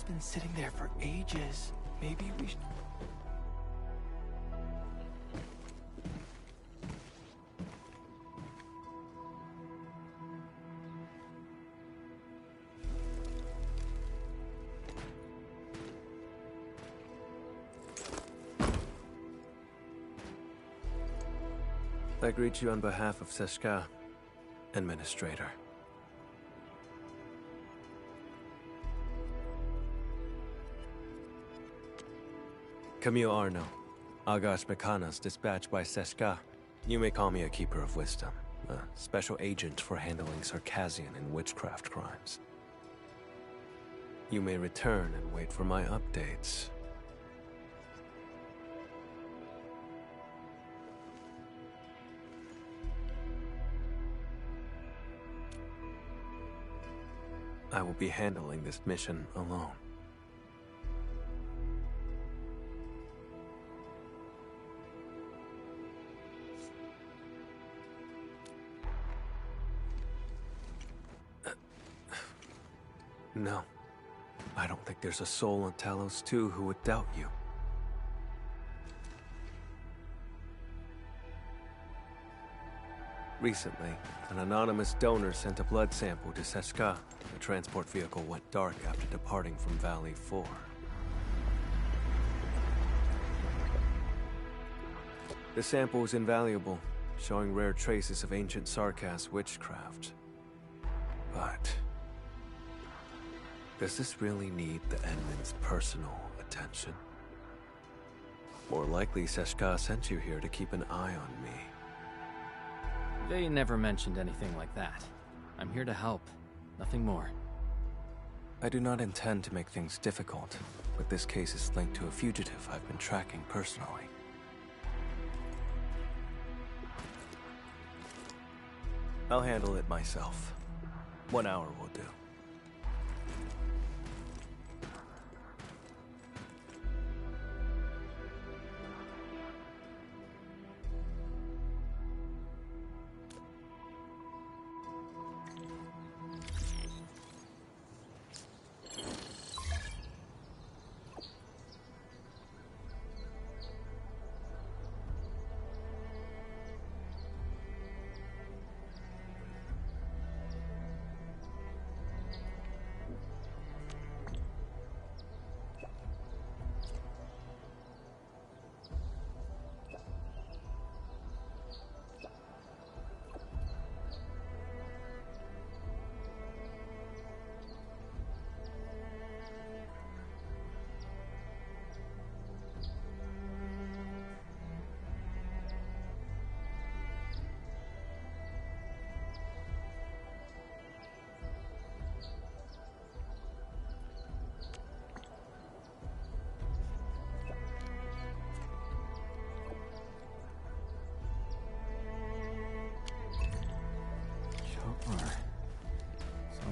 been sitting there for ages. Maybe we should... I greet you on behalf of Seshka, Administrator. Camille Arno, Agash Mekanas, dispatched by Seshka. You may call me a Keeper of Wisdom, a special agent for handling Circassian and witchcraft crimes. You may return and wait for my updates. I will be handling this mission alone. No. I don't think there's a soul on Talos 2 who would doubt you. Recently, an anonymous donor sent a blood sample to Seshka. The transport vehicle went dark after departing from Valley 4. The sample was invaluable, showing rare traces of ancient Sarkas witchcraft. But... does this really need the Edmund's personal attention? More likely, Seshka sent you here to keep an eye on me. They never mentioned anything like that. I'm here to help, nothing more. I do not intend to make things difficult, but this case is linked to a fugitive I've been tracking personally. I'll handle it myself. 1 hour will do.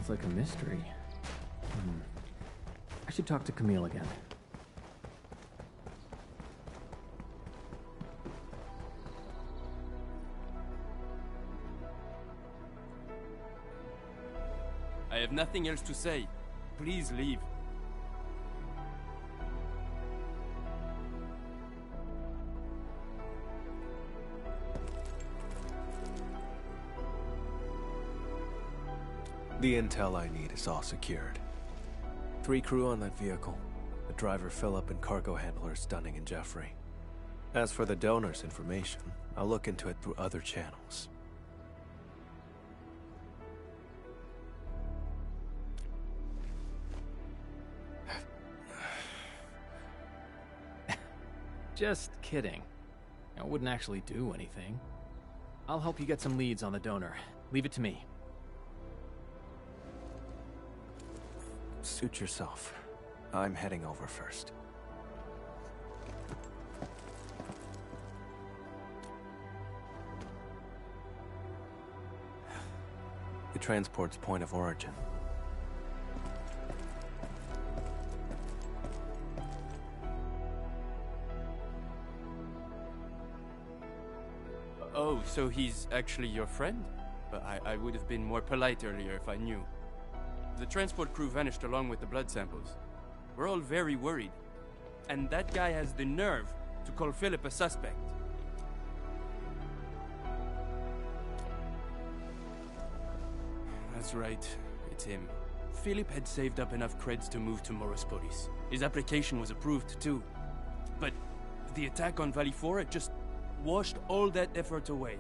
Sounds like a mystery. I should talk to Camille again. I have nothing else to say. Please leave. The intel I need is all secured. 3 crew on that vehicle. The driver Philip and cargo handlers Dunning and Jeffrey. As for the donor's information, I'll look into it through other channels. Just kidding. I wouldn't actually do anything. I'll help you get some leads on the donor. Leave it to me. Suit yourself. I'm heading over first. The transport's point of origin. Oh, so he's actually your friend? But I would have been more polite earlier if I knew. The transport crew vanished along with the blood samples. We're all very worried. And that guy has the nerve to call Philip a suspect. That's right, it's him. Philip had saved up enough creds to move to Morospolis. His application was approved too. But the attack on Valley 4 had just washed all that effort away.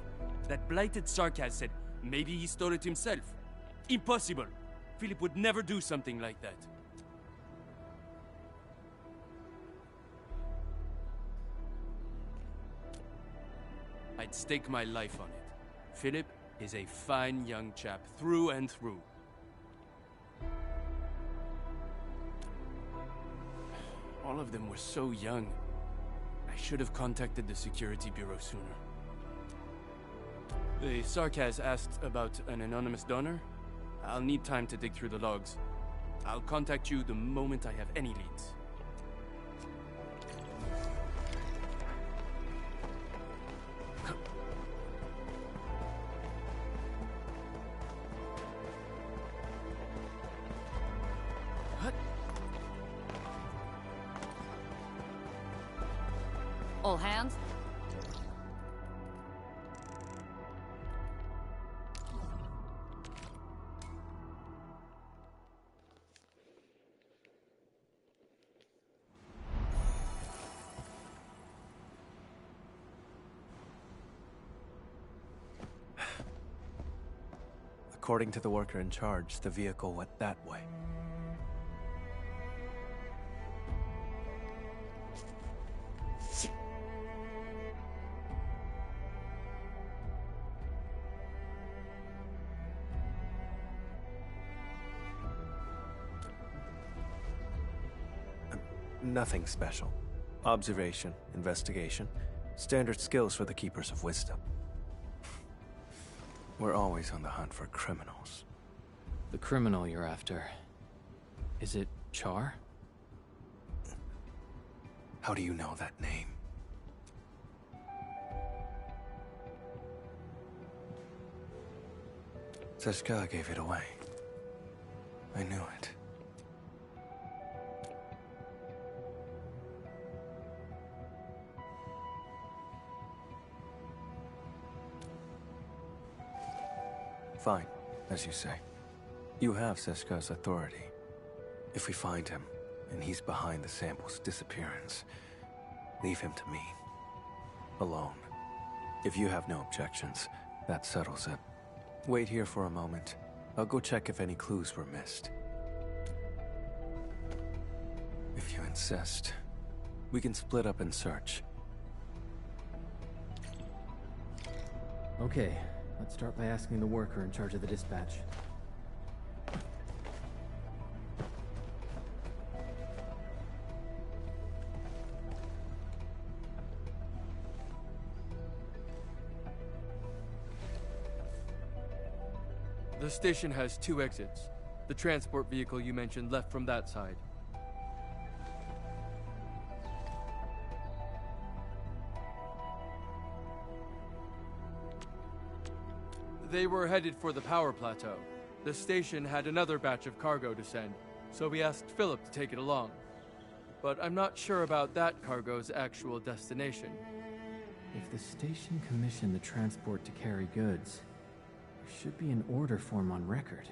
That blighted Sarkaz said maybe he stole it himself. Impossible! Philip would never do something like that. I'd stake my life on it. Philip is a fine young chap through and through. All of them were so young. I should have contacted the security bureau sooner. The Sarkaz asked about an anonymous donor. I'll need time to dig through the logs. I'll contact you the moment I have any leads. All hands? According to the worker in charge, the vehicle went that way. Nothing special. Observation, investigation, standard skills for the Keepers of Wisdom. We're always on the hunt for criminals. The criminal you're after. Is it Char? How do you know that name? Seshka gave it away. I knew it. Fine, as you say. You have Seshka's authority. If we find him, and he's behind the sample's disappearance, leave him to me. Alone. If you have no objections, that settles it. Wait here for a moment. I'll go check if any clues were missed. If you insist, we can split up and search. Okay, let's start by asking the worker in charge of the dispatch. The station has 2 exits. The transport vehicle you mentioned left from that side. They were headed for the power plateau. The station had another batch of cargo to send, so we asked Philip to take it along. But I'm not sure about that cargo's actual destination. If the station commissioned the transport to carry goods, there should be an order form on record.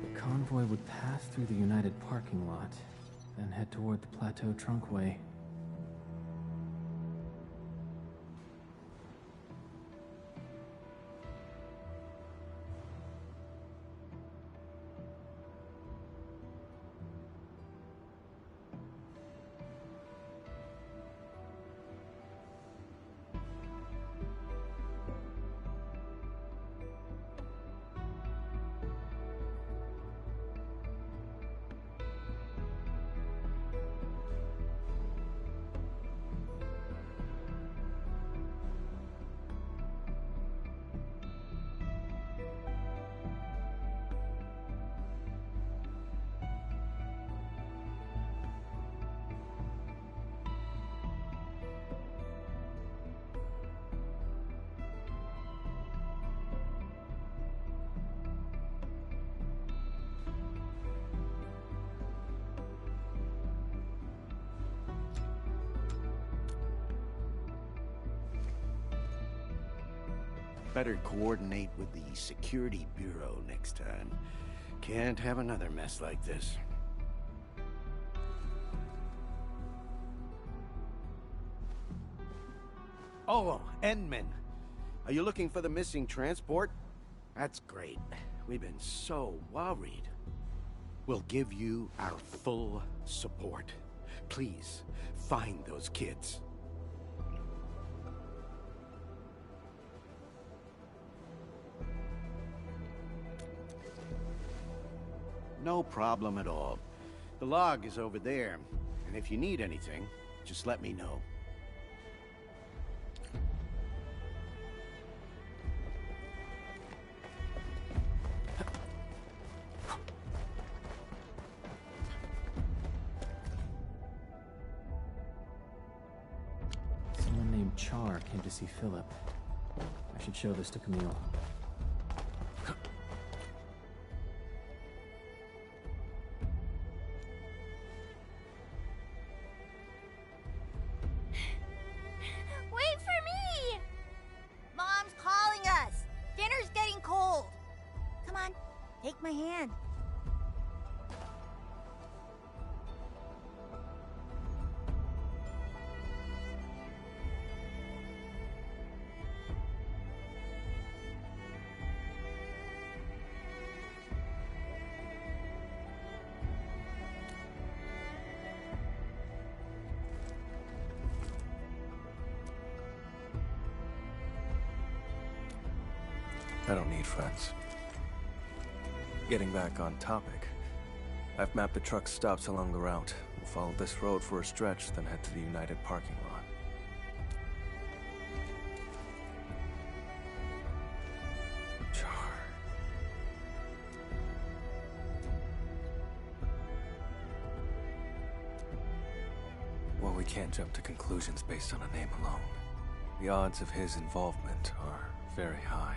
The convoy would pass through the United parking lot, then head toward the plateau trunkway. Better coordinate with the Security Bureau next time. Can't have another mess like this. Oh, Endman. Are you looking for the missing transport? That's great. We've been so worried. We'll give you our full support. Please, find those kids. No problem at all. The log is over there, and if you need anything, just let me know. Someone named Char came to see Philip. I should show this to Camille. Wait for me! Mom's calling us. Dinner's getting cold. Come on, take my hand. I don't need friends. Getting back on topic, I've mapped the truck stops along the route. We'll follow this road for a stretch, then head to the United parking lot. Char. Well, we can't jump to conclusions based on a name alone. The odds of his involvement are very high.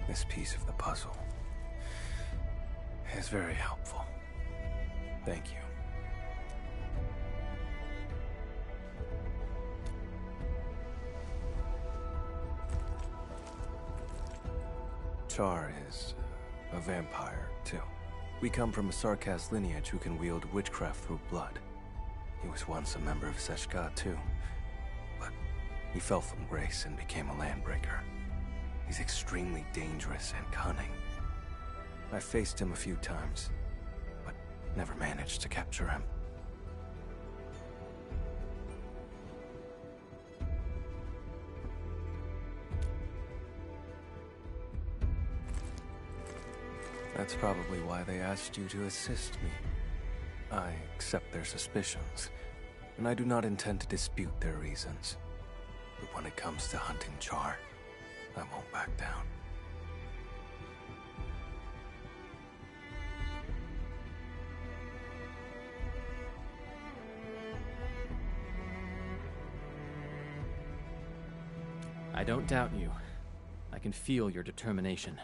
This piece of the puzzle is very helpful. Thank you. Char is a vampire, too. We come from a Sarkaz lineage who can wield witchcraft through blood. He was once a member of Seshka, too. But he fell from grace and became a landbreaker. He's extremely dangerous and cunning. I faced him a few times, but never managed to capture him. That's probably why they asked you to assist me. I accept their suspicions, and I do not intend to dispute their reasons. But when it comes to hunting Char, I won't back down. I don't doubt you. I can feel your determination.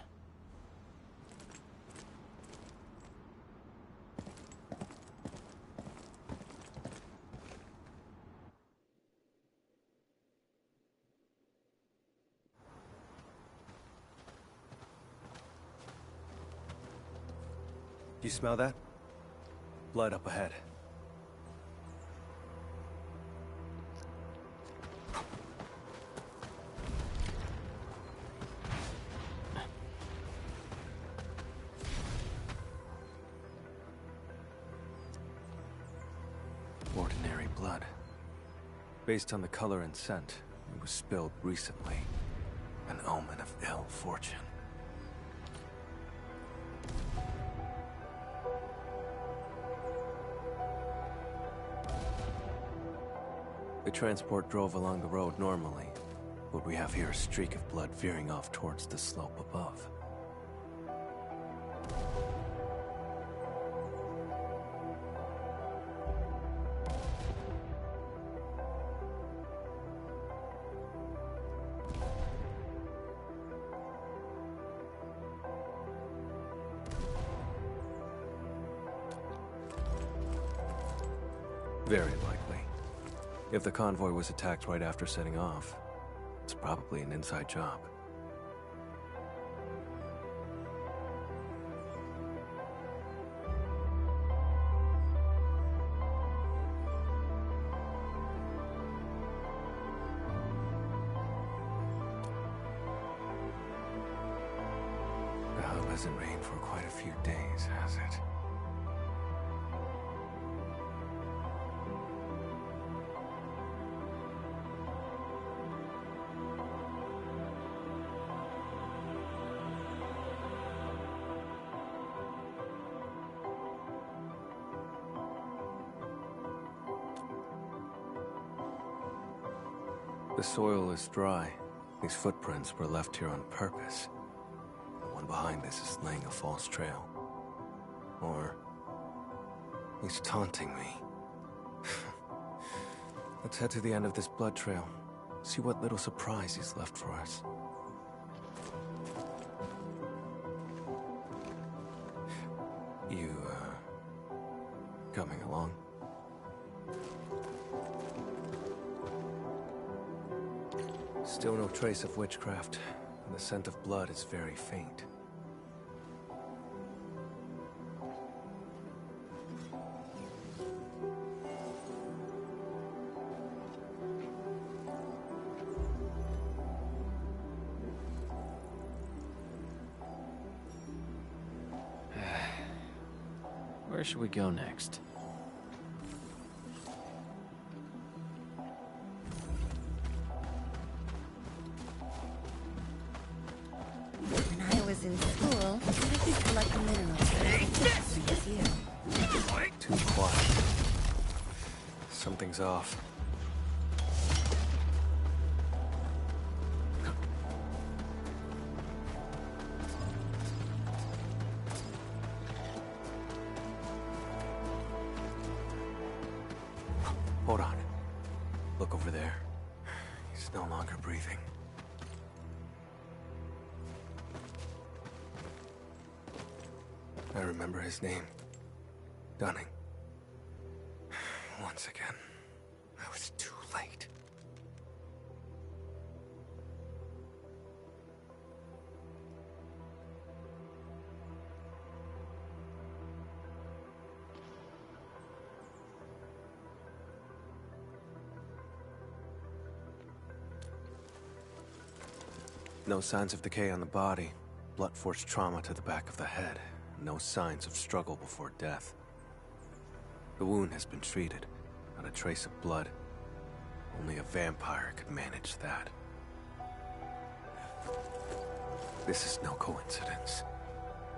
You smell that? Blood up ahead. Ordinary blood. Based on the color and scent, it was spilled recently. An omen of ill fortune. The transport drove along the road normally, but we have here a streak of blood veering off towards the slope above. Very likely. If the convoy was attacked right after setting off, it's probably an inside job. hasn't rained for quite a few days, has it? The soil is dry. These footprints were left here on purpose. The one behind this is laying a false trail. Or he's taunting me. Let's head to the end of this blood trail. See what little surprise he's left for us. You, coming along? Still no trace of witchcraft, and the scent of blood is very faint. Where should we go next? In school, I used to collect the minerals. Too quiet. Something's off. Hold on. Look over there. He's no longer breathing. I remember his name. Dunning. Once again, I was too late. No signs of decay on the body. Blunt force trauma to the back of the head. No signs of struggle before death. The wound has been treated, not a trace of blood. Only a vampire could manage that. This is no coincidence.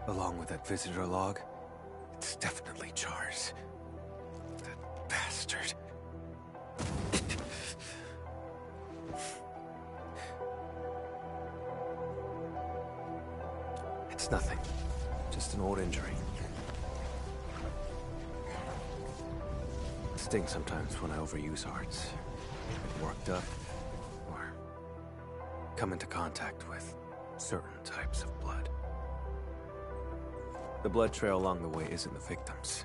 Along with that visitor log, it's definitely Char's. That bastard. It's nothing. Just an old injury. It stings sometimes when I overuse arts. Get worked up, or come into contact with certain types of blood. The blood trail along the way isn't the victims.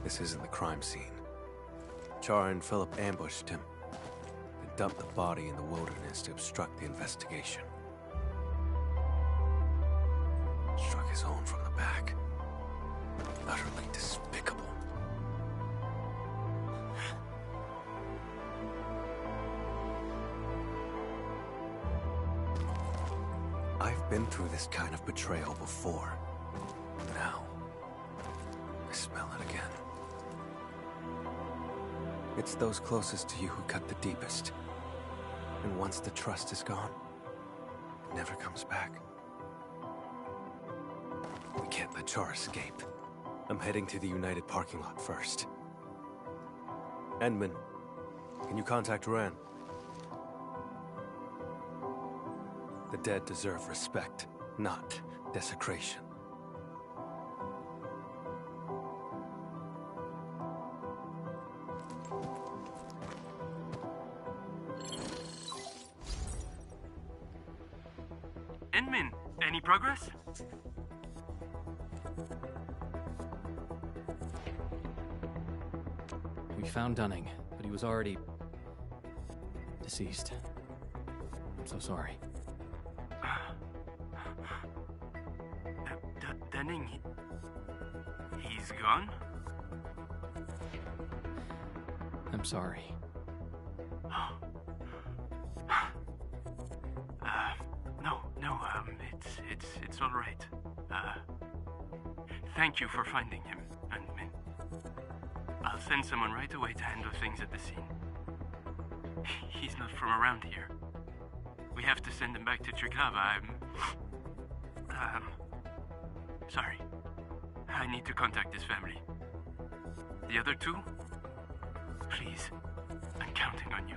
This isn't the crime scene. Char and Philip ambushed him and dumped the body in the wilderness to obstruct the investigation. Struck his own from the back. Utterly despicable. I've been through this kind of betrayal before. Now, I smell it again. It's those closest to you who cut the deepest. And once the trust is gone, it never comes back. We can't let Char escape. I'm heading to the United parking lot first. Endman, can you contact Ren? The dead deserve respect, not desecration. Endman, any progress? We found Dunning, but he was already deceased. I'm so sorry. Dunning, he's gone? I'm sorry. No, it's all right. Thank you for finding him, Ant-Man. I'll send someone right away to handle things at the scene. He's not from around here. We have to send him back to Triglav. Sorry. I need to contact his family. The other two? Please, I'm counting on you.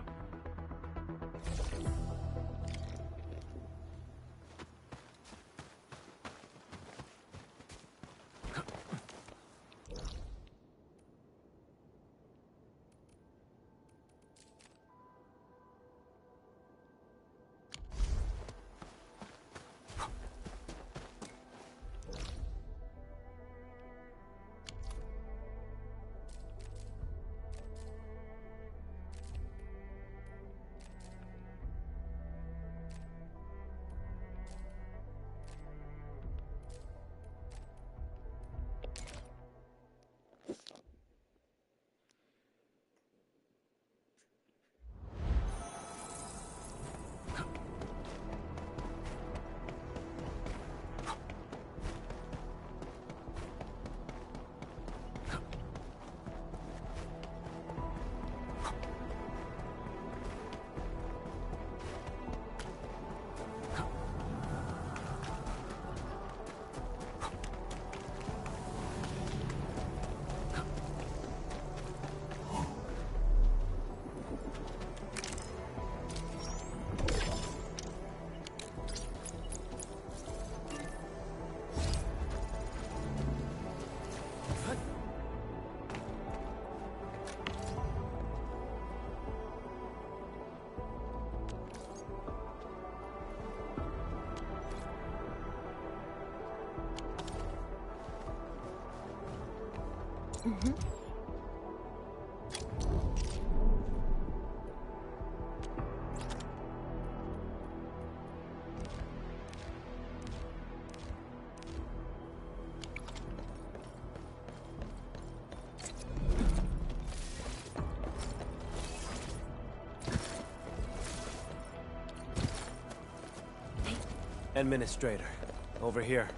Administrator, over here.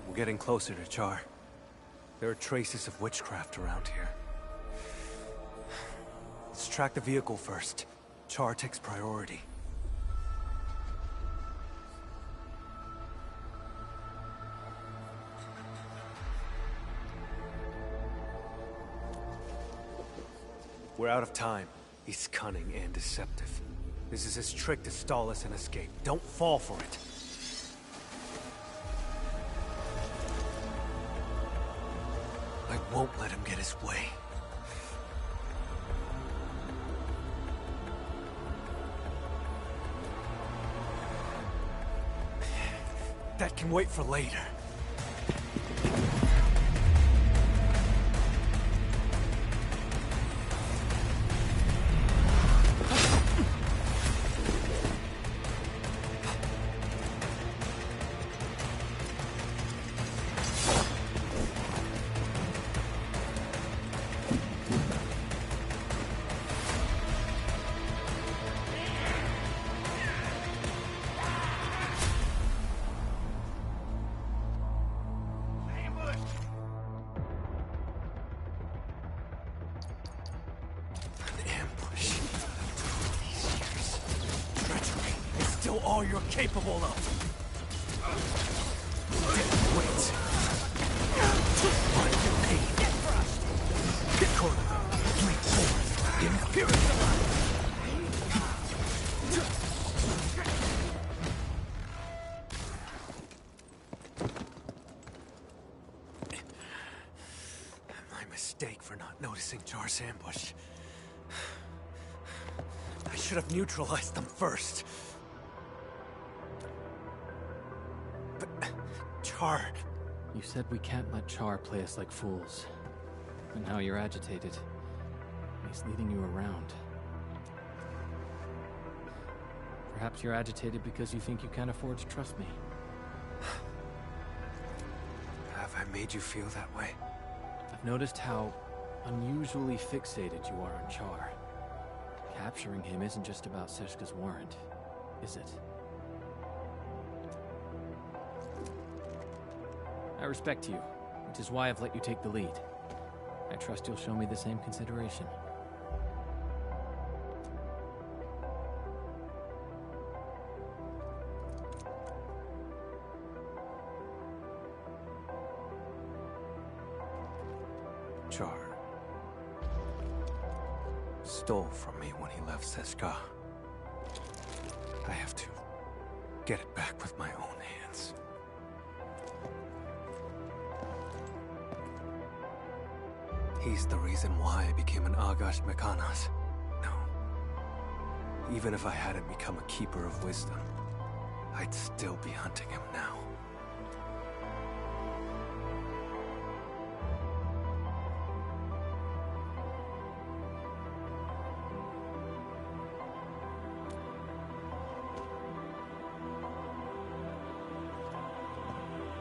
We're getting closer to Char. There are traces of witchcraft around here. Let's track the vehicle first. Char takes priority. We're out of time. He's cunning and deceptive. This is his trick to stall us and escape. Don't fall for it. I won't let him get his way. That can wait for later. All you're capable of. Wait. Find your pain. Get crushed. Get cornered. Leap forward. Imperial. My mistake for not noticing Char's ambush. I should have neutralized them first. Char. You said we can't let Char play us like fools. And now you're agitated. He's leading you around. Perhaps you're agitated because you think you can't afford to trust me. Have I made you feel that way? I've noticed how unusually fixated you are on Char. Capturing him isn't just about Seshka's warrant, is it? I respect you, which is why I've let you take the lead. I trust you'll show me the same consideration. Char stole from me when he left Seshka. I have to get it back with my own hands. He's the reason why I became an Agash Mekanas. No. Even if I hadn't become a Keeper of Wisdom, I'd still be hunting him now.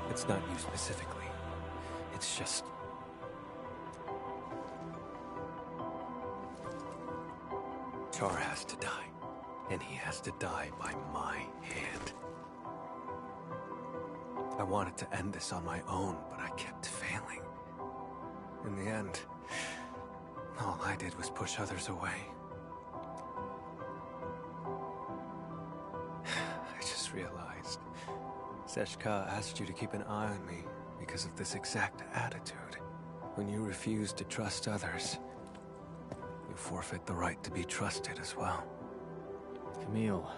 It's not you specifically. It's just... Char has to die. And he has to die by my hand. I wanted to end this on my own, but I kept failing. In the end, all I did was push others away. I just realized... Seshka asked you to keep an eye on me because of this exact attitude. When you refuse to trust others, you forfeit the right to be trusted as well. Camille,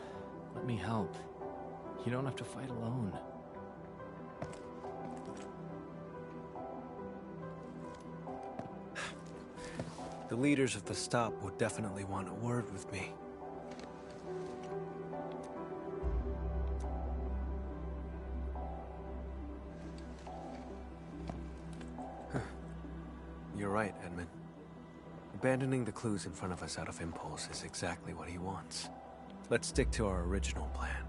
let me help. You don't have to fight alone. The leaders of the stop would definitely want a word with me. You're right, Edmund. Abandoning the clues in front of us out of impulse is exactly what he wants. Let's stick to our original plan.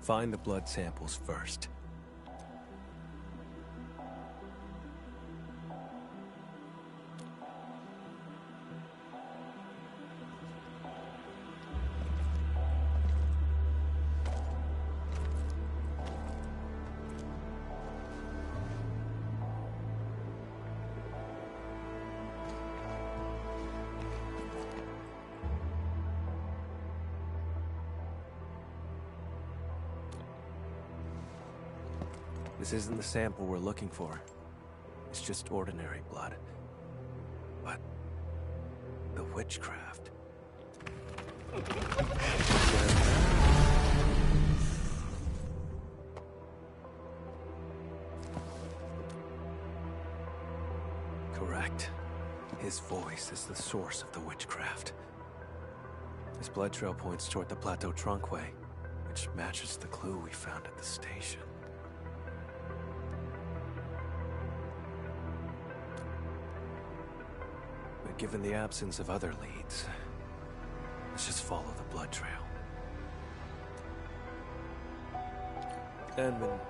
Find the blood samples first. This isn't the sample we're looking for. It's just ordinary blood. But... the witchcraft... Correct. His voice is the source of the witchcraft. His blood trail points toward the Plateau Trunkway, which matches the clue we found at the station. But given the absence of other leads, let's just follow the blood trail. Edmund,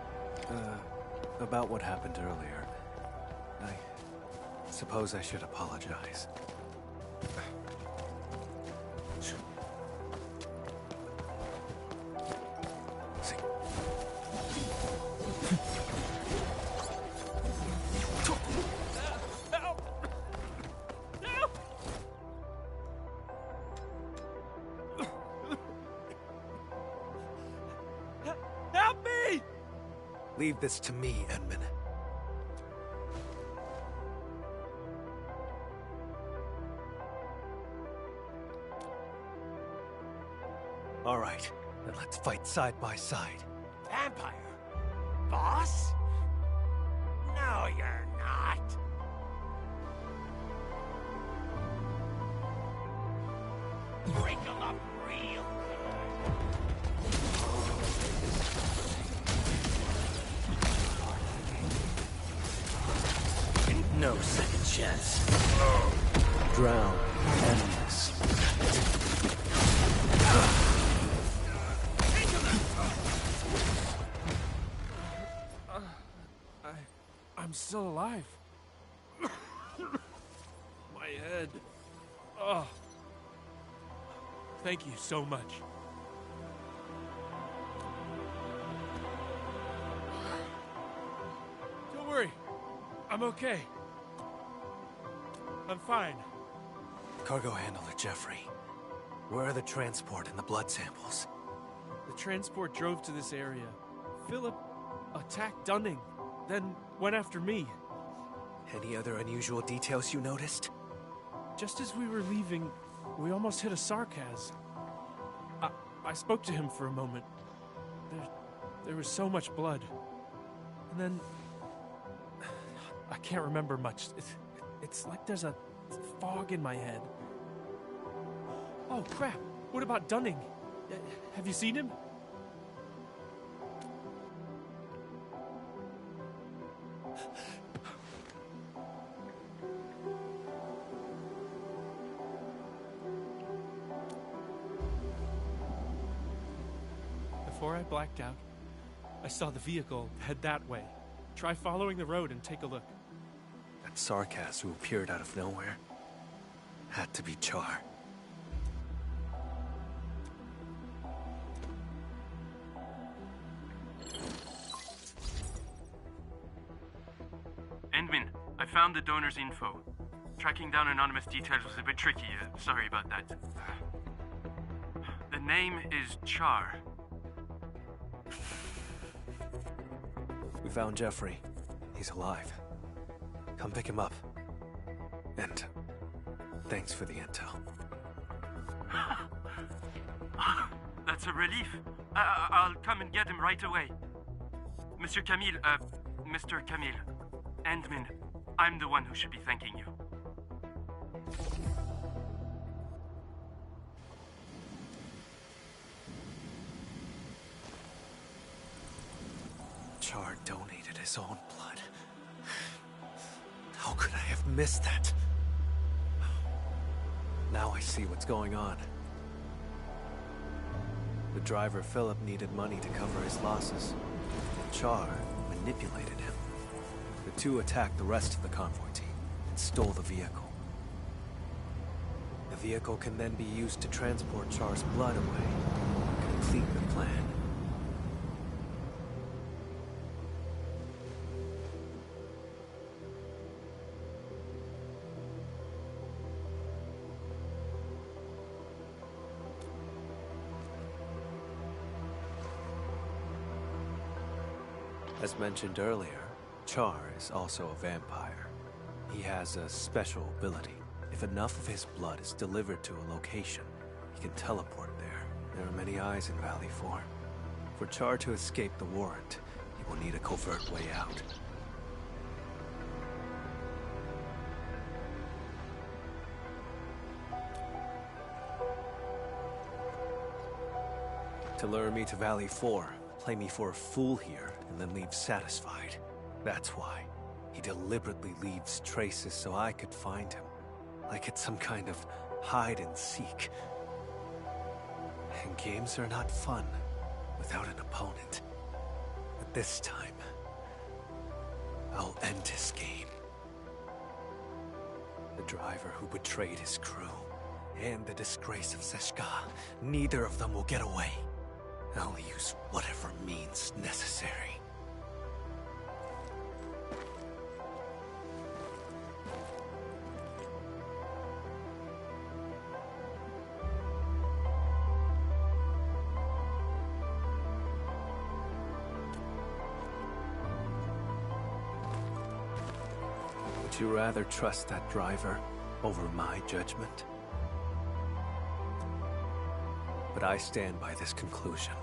about what happened earlier, I suppose I should apologize. Leave this to me, Edmund. All right, then let's fight side by side. Vampire? Boss? No, you're not. Break him up real good. No second chance. Drown enemies. Thank you so much. Don't worry. I'm okay. I'm fine. Cargo handler Jeffrey. Where are the transport and the blood samples? The transport drove to this area. Philip attacked Dunning, then went after me. Any other unusual details you noticed? Just as we were leaving, we almost hit a Sarkaz. I spoke to him for a moment. There was so much blood. And then... I can't remember much. It's like there's a fog in my head. Oh, crap! What about Dunning? Have you seen him? Before I blacked out, I saw the vehicle head that way. Try following the road and take a look. That Sarkaz who appeared out of nowhere had to be Char. Endman, I found the donor's info. Tracking down anonymous details was a bit tricky. Sorry about that. The name is Char. We found Jeffrey. He's alive. Come pick him up. And thanks for the intel. That's a relief. I'll come and get him right away. Mr. Camille, Endman, I'm the one who should be thanking you. Char donated his own blood. How could I have missed that? Now I see what's going on. The driver Philip needed money to cover his losses. Char manipulated him. The two attacked the rest of the convoy team and stole the vehicle. The vehicle can then be used to transport Char's blood away, complete the plan. As mentioned earlier, Char is also a vampire. He has a special ability. If enough of his blood is delivered to a location, he can teleport there. There are many eyes in Valley 4. For Char to escape the warrant, he will need a covert way out. To lure me to Valley 4, play me for a fool here, and then leave satisfied. That's why. He deliberately leaves traces so I could find him. Like it's some kind of hide and seek. And games are not fun without an opponent. But this time, I'll end his game. The driver who betrayed his crew, and the disgrace of Seshka, neither of them will get away. I'll use whatever means necessary. Would you rather trust that driver over my judgment? But I stand by this conclusion.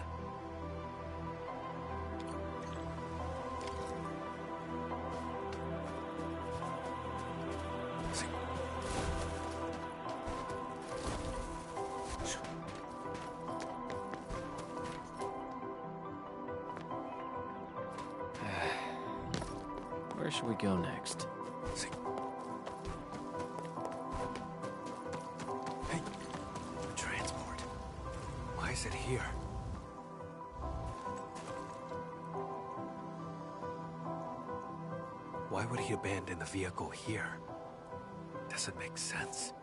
Where should we go next? Hey, the transport. Why is it here? Why would he abandon the vehicle here? Doesn't make sense.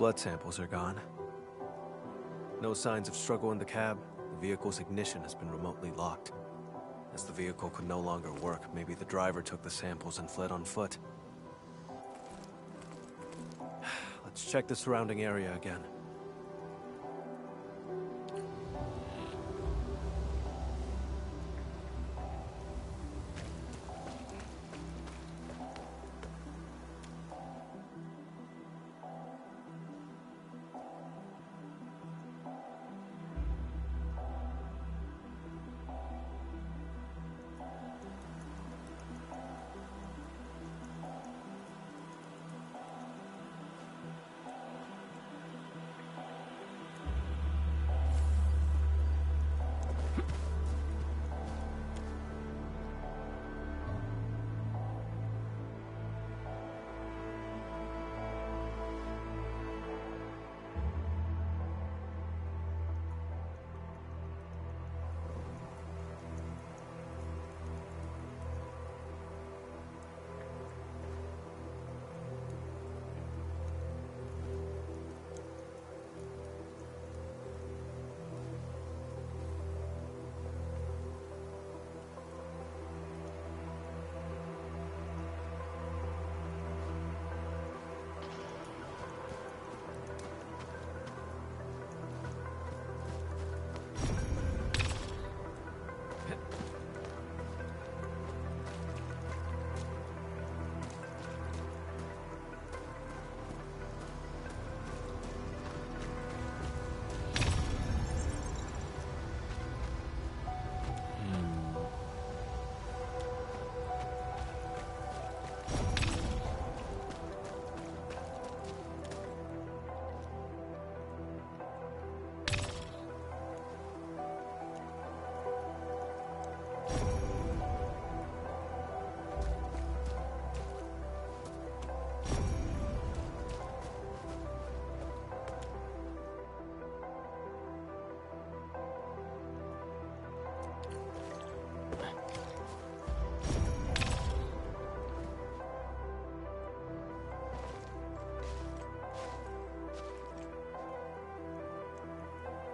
blood samples are gone. No signs of struggle in the cab. The vehicle's ignition has been remotely locked. As the vehicle could no longer work, maybe the driver took the samples and fled on foot. Let's check the surrounding area again.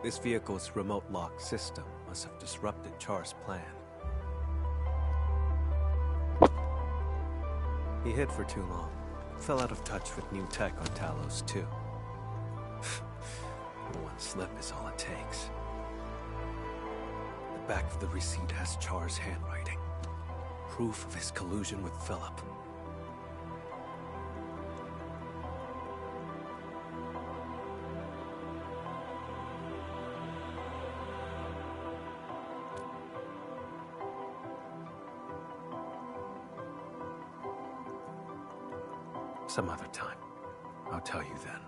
This vehicle's remote lock system must have disrupted Char's plan. He hid for too long. Fell out of touch with new tech on Talos, too. One slip is all it takes. The back of the receipt has Char's handwriting. Proof of his collusion with Philip. Some other time. I'll tell you then.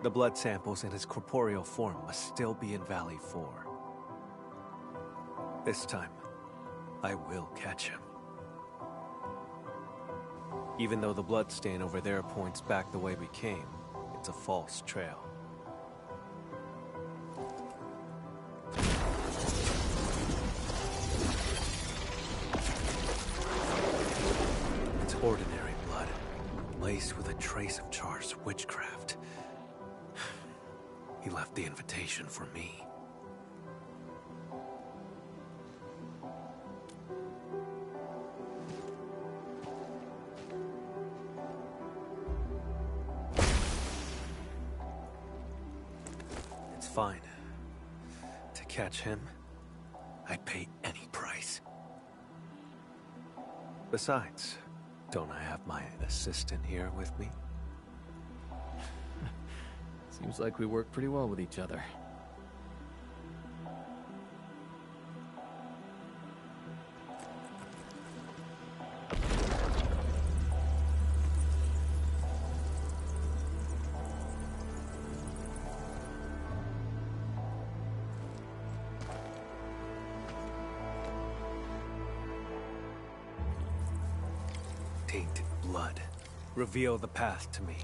The blood samples in his corporeal form must still be in Valley 4. This time, I will catch him. Even though the blood stain over there points back the way we came, it's a false trail. It's ordinary blood, laced with a trace of Char's witchcraft. He left the invitation for me. It's fine. To catch him, I'd pay any price. Besides, don't I have my assistant here with me? Seems like we work pretty well with each other. Tainted blood. Reveal the path to me.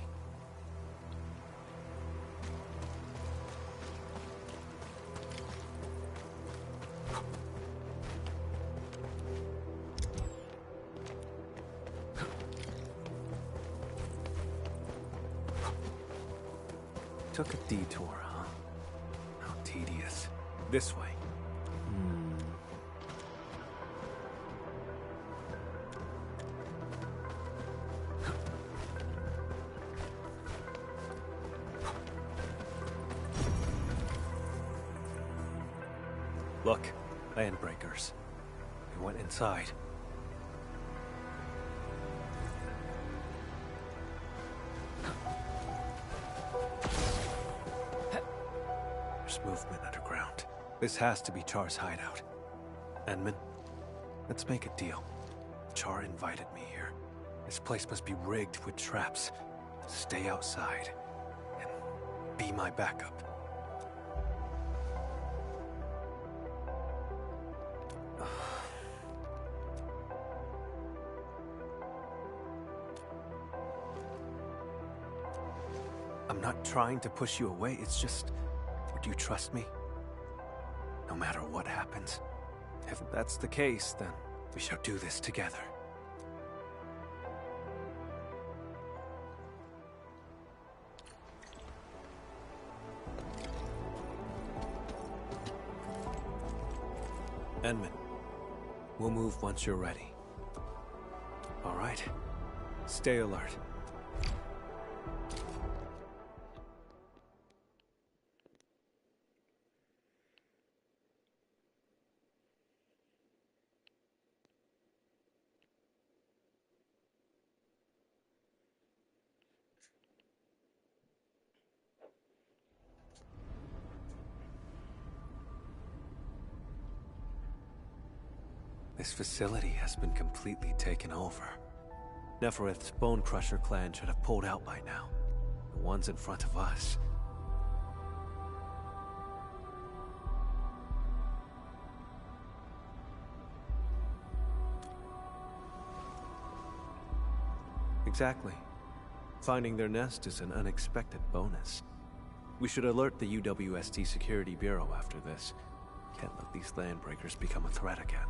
took a detour, huh? How tedious. This way. Look, landbreakers. We went inside. There's movement underground. This has to be Char's hideout. Enman, let's make a deal. Char invited me here. This place must be rigged with traps. Stay outside and be my backup. I'm not trying to push you away, it's just, would you trust me? No matter what happens? If that's the case, then we shall do this together. Enman, we'll move once you're ready. All right? Stay alert. This facility has been completely taken over. Neferith's Bone Crusher clan should have pulled out by now. The ones in front of us. Exactly. Finding their nest is an unexpected bonus. We should alert the UWST Security Bureau after this. Can't let these landbreakers become a threat again.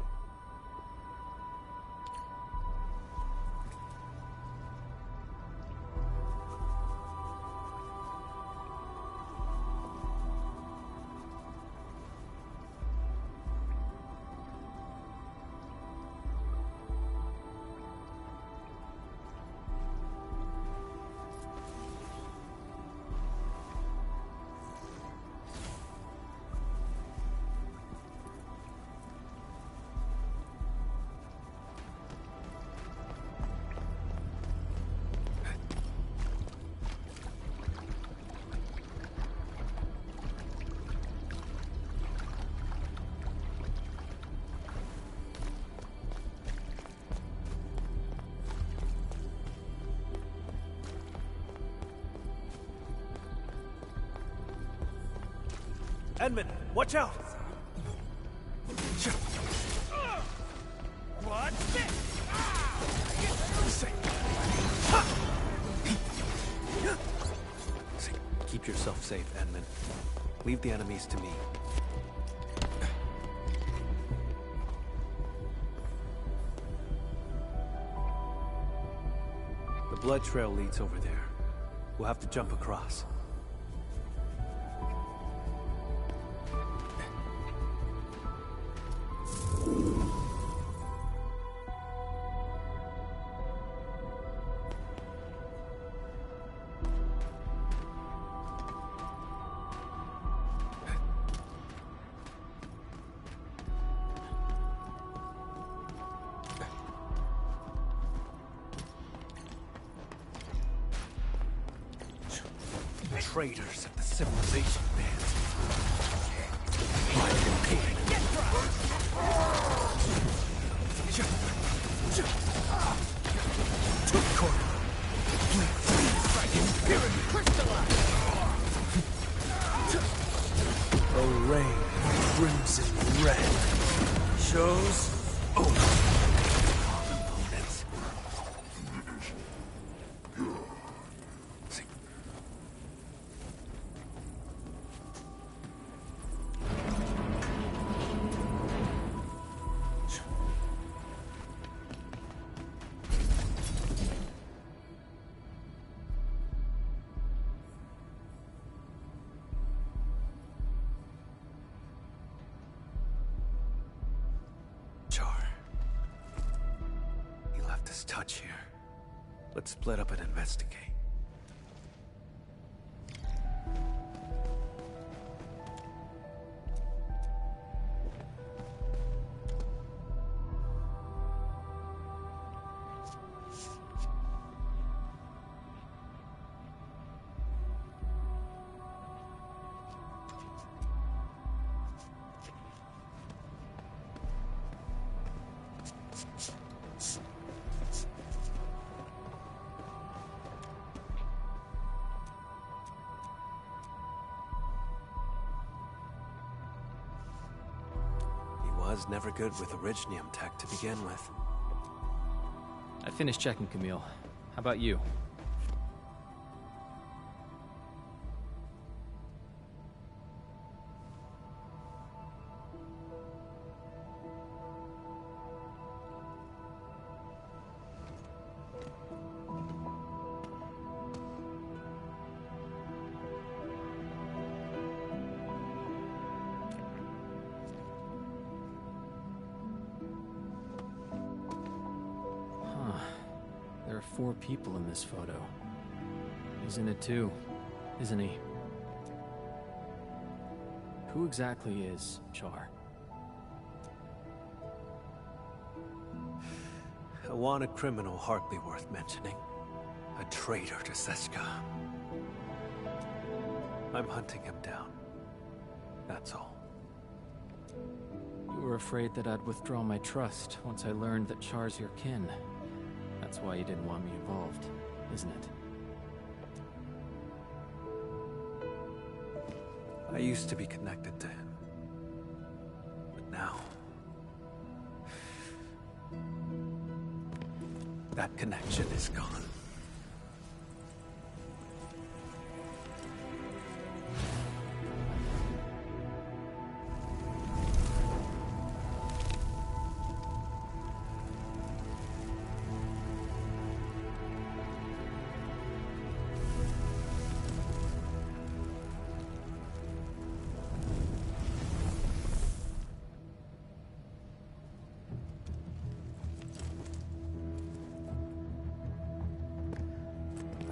Enman, watch out! What's this? Keep yourself safe, Enman. Leave the enemies to me. The blood trail leads over there. We'll have to jump across. Traitors of the civilization band. Array crimson red shows opponents. this touch here. Let's split up and investigate. Was never good with Originium tech to begin with. I finished checking, Camille. How about you? There are 4 people in this photo. He's in it too, isn't he? Who exactly is Char? A wanted criminal hardly worth mentioning. A traitor to Seska. I'm hunting him down. That's all. You were afraid that I'd withdraw my trust once I learned that Char's your kin. That's why you didn't want me involved, isn't it? I used to be connected to him. But now... that connection is gone.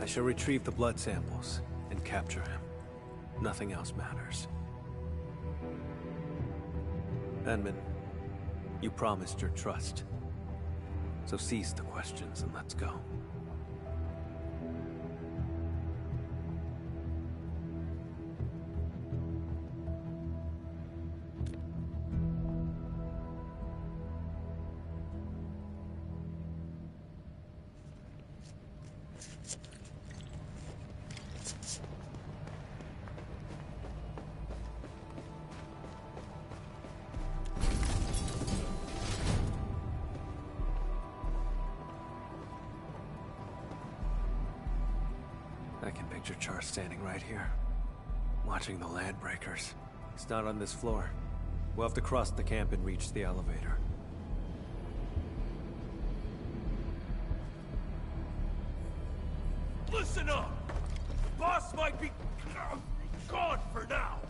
I shall retrieve the blood samples and capture him. Nothing else matters. Edmund, you promised your trust. So cease the questions and let's go. I can picture Char standing right here, watching the land breakers. It's not on this floor. We'll have to cross the camp and reach the elevator. Listen up! Boss might be gone for now,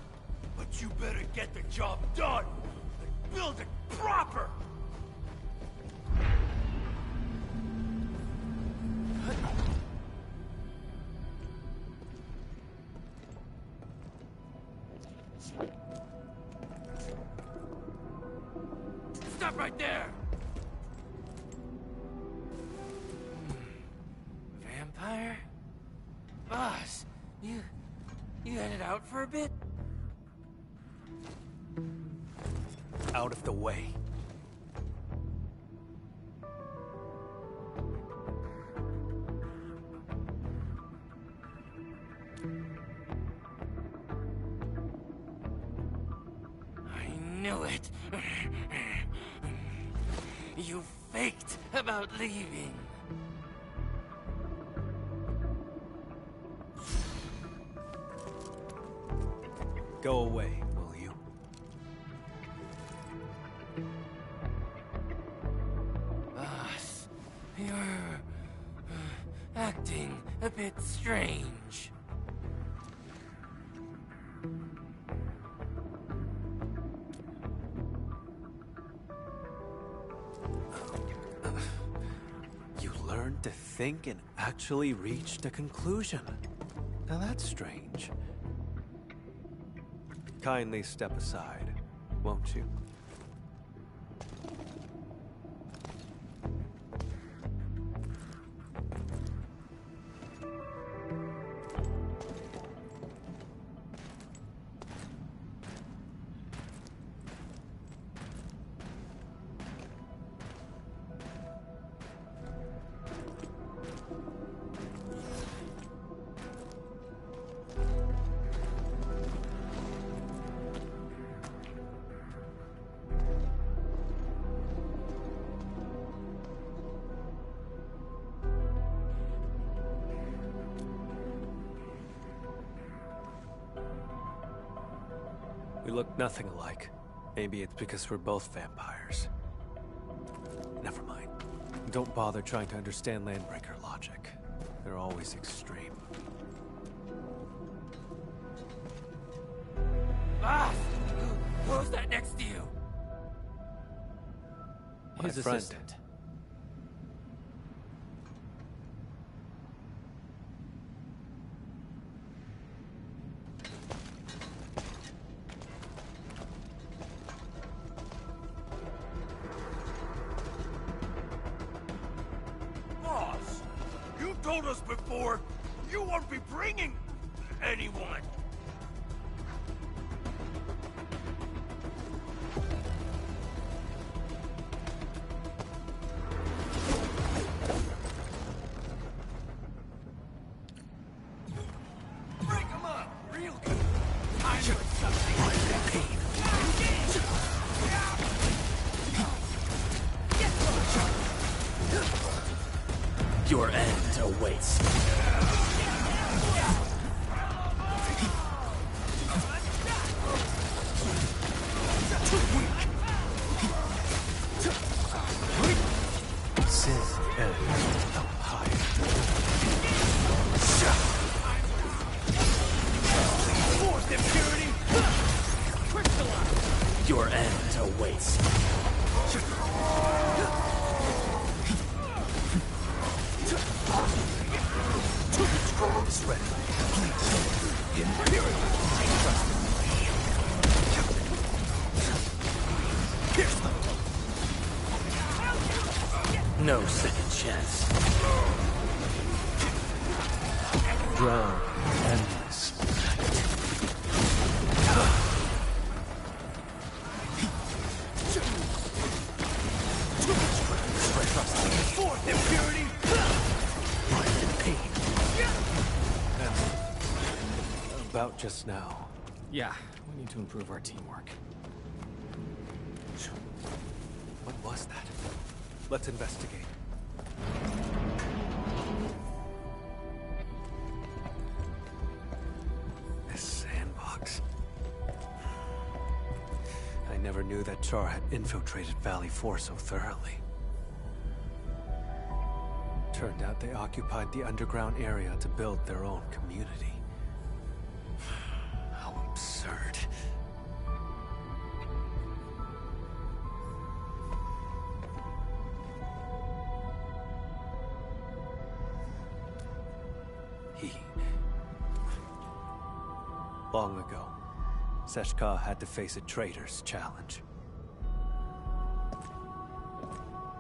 but you better get the job done and build it proper! Stop right there! Vampire? Boss, you headed out for a bit? Out of the way. I knew it. You faked about leaving. Go away, will you? Boss, you're acting a bit strange. think and actually reached a conclusion. Now that's strange. Kindly step aside, won't you? We look nothing alike. Maybe it's because we're both vampires. Never mind. Don't bother trying to understand Landbreaker logic. They're always extreme. Ah! Who's that next to you? His friend. assistant. Boss, you told us before you won't be bringing anyone. Break 'em up, real good. I knew something. Your end awaits. Sin and Empire. Force impurity. Crystallize. Your end awaits. Strong's ready. Imperial. Pierce them. No second chance. Drown endless. Fourth impurity. Life and pain. And about just now. Yeah, we need to improve our teamwork. What was that? Let's investigate. This sandbox. I never knew that Char had infiltrated Valley 4 so thoroughly. Turned out they occupied the underground area to build their own community. How absurd. Long ago, Seshka had to face a traitor's challenge.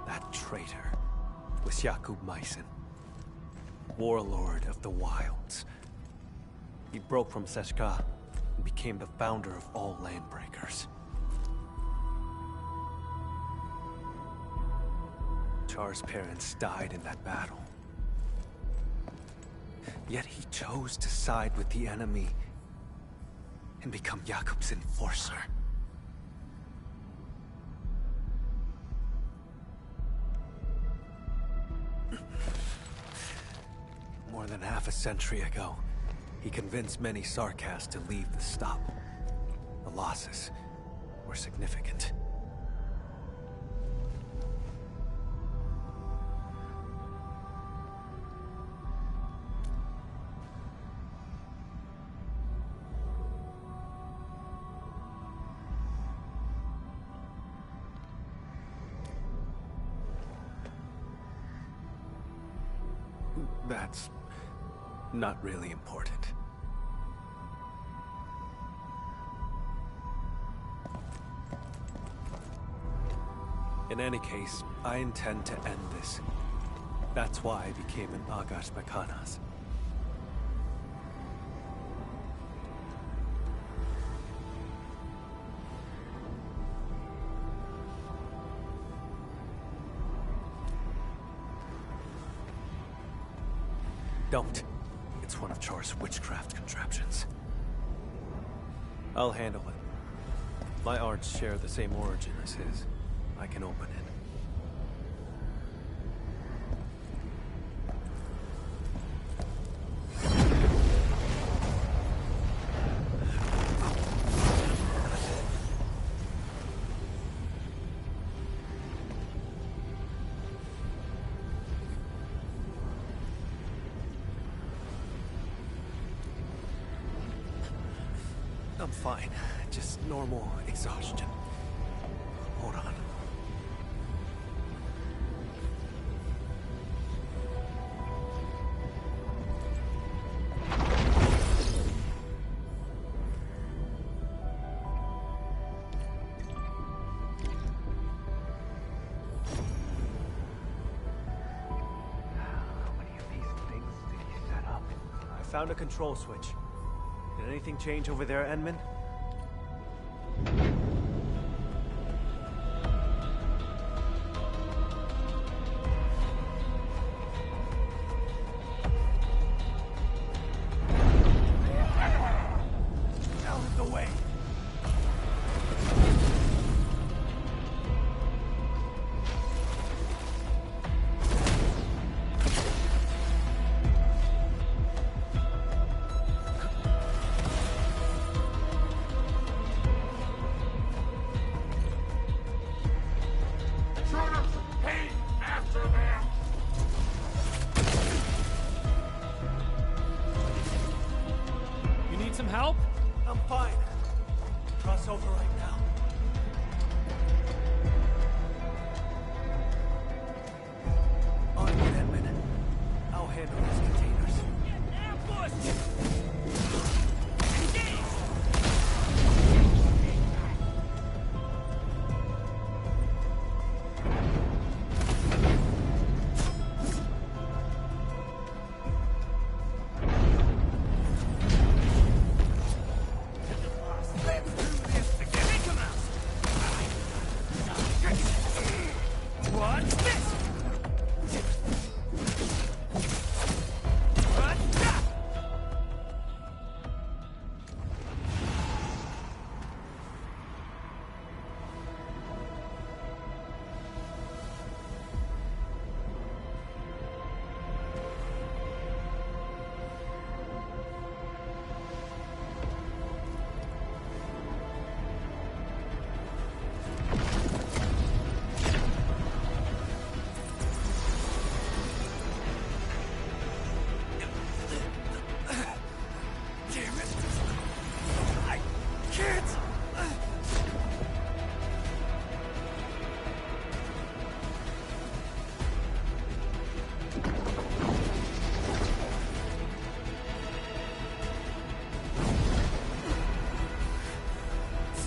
That traitor was Jakub Meissen, warlord of the wilds. He broke from Seshka and became the founder of all Landbreakers. Char's parents died in that battle. Yet he chose to side with the enemy and become Jakub's enforcer. More than half a century ago, he convinced many Sarkas to leave the stop. The losses were significant. That's not really important. In any case, I intend to end this. That's why I became an Agash Mekanas. Don't. It's one of Char's witchcraft contraptions. I'll handle it. My arts share the same origin as his. I can open it. I'm fine. Just normal exhaustion. Hold on. I found a control switch. Did anything change over there, Enman? Out of the way. You need some help? I'm fine. Cross over right now. On you, Edmund. I'll handle these containers.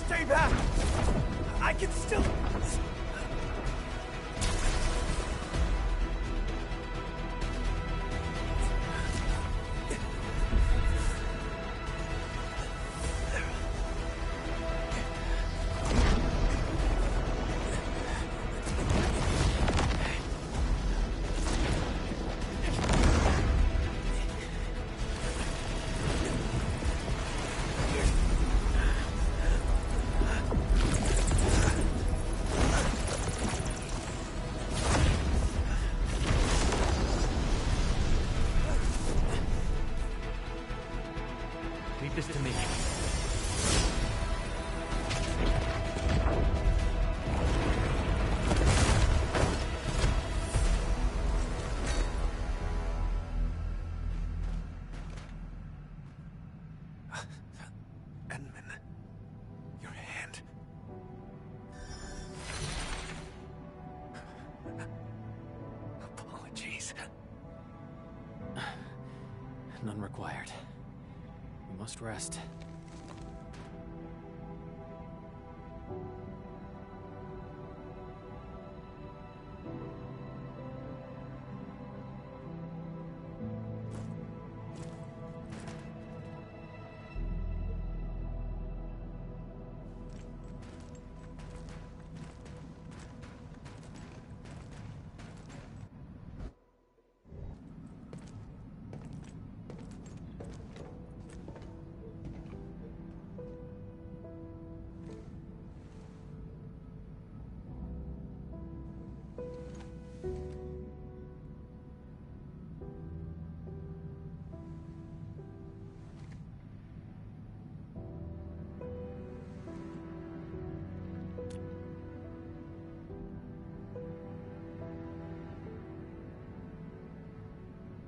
Stay back! I can still... Leave this to me. Enman, your hand. Apologies. None required. We must rest.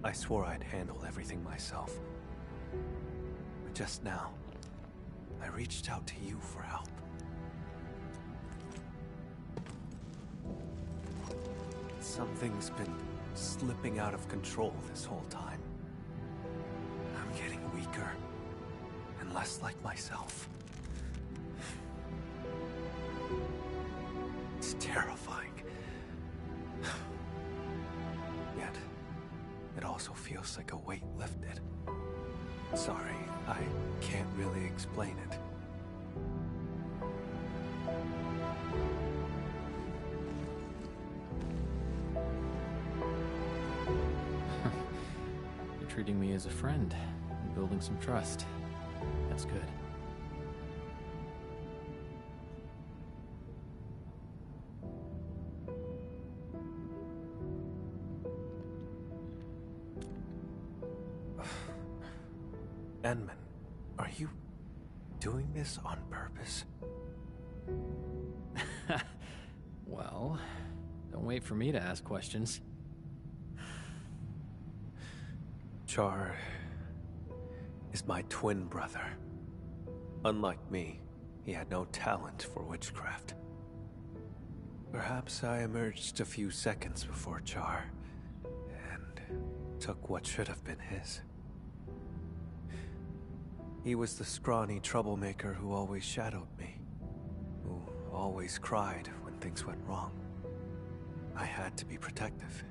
I swore I'd handle everything myself. But just now, I reached out to you for help. Something's been slipping out of control this whole time. I'm getting weaker and less like myself. It's terrifying. Yet, it also feels like a weight lifted. Sorry, I can't really explain it. You're treating me as a friend and building some trust. That's good. Enman, are you doing this on purpose? Well, don't wait for me to ask questions. Char is my twin brother. Unlike me, he had no talent for witchcraft. Perhaps I emerged a few seconds before Char, and took what should have been his. He was the scrawny troublemaker who always shadowed me, who always cried when things went wrong. I had to be protective.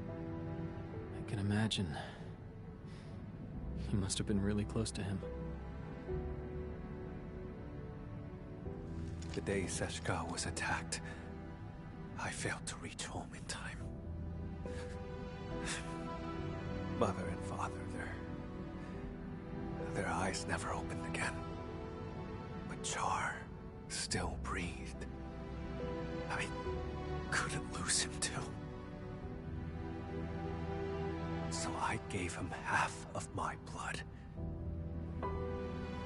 I can imagine. You must have been really close to him. The day Seshka was attacked, I failed to reach home in time. Mother and father, their eyes never opened again. But Char still breathed. I couldn't lose him too. So I gave him half of my blood.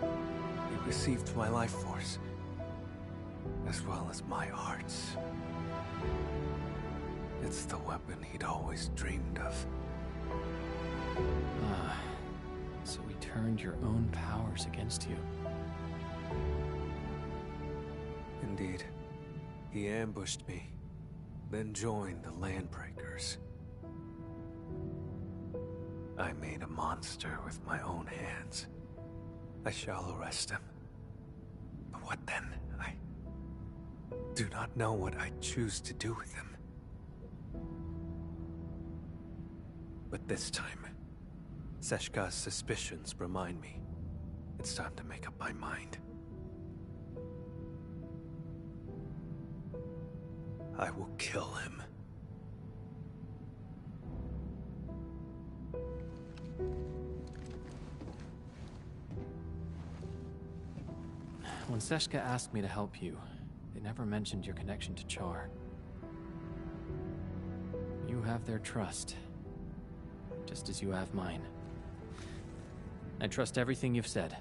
He received my life force, as well as my heart's. It's the weapon he'd always dreamed of. Ah, so he turned your own powers against you. Indeed. He ambushed me, then joined the Landbreakers. I made a monster with my own hands. I shall arrest him. But what then? I do not know what I choose to do with him. But this time, Seshka's suspicions remind me it's time to make up my mind. I will kill him. When Seshka asked me to help you, they never mentioned your connection to Char. You have their trust, just as you have mine. I trust everything you've said.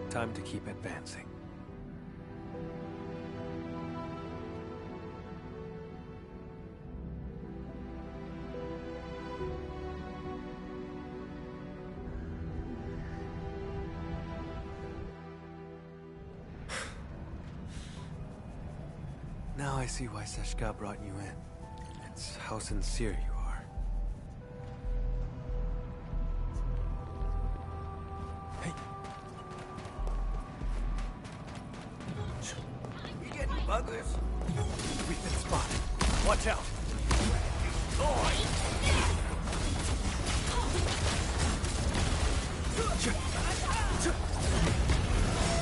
Time to keep advancing. Now I see why Seshka brought you in. It's how sincere you are. Hey. You getting buggers? We've been spotted. Watch out.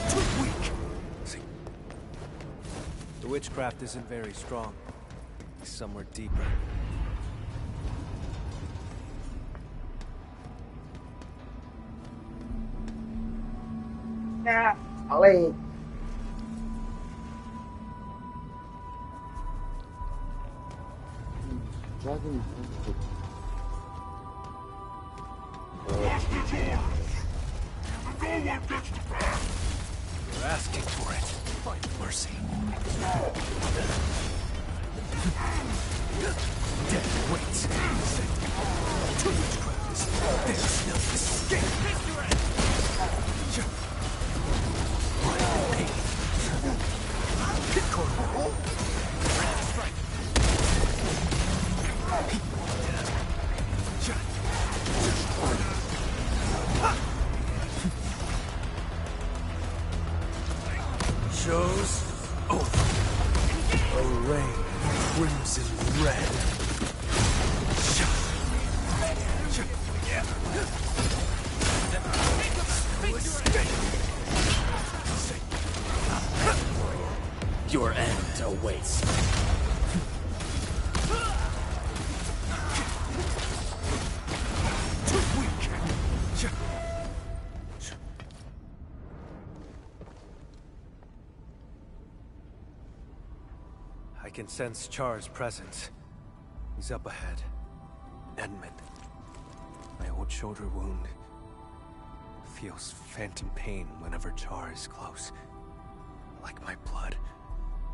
Too weak. See, the witchcraft isn't very strong. It's somewhere deeper. Nha, ở đây You're asking for it. Find mercy. Death waits. To witchcraft. There's no escape. Hit corner. Strike. Show's over. Array crimson red. Your end awaits. Too weak. I can sense Char's presence. He's up ahead. Edmund. My old shoulder wound. Feels phantom pain whenever Char is close. Like my blood.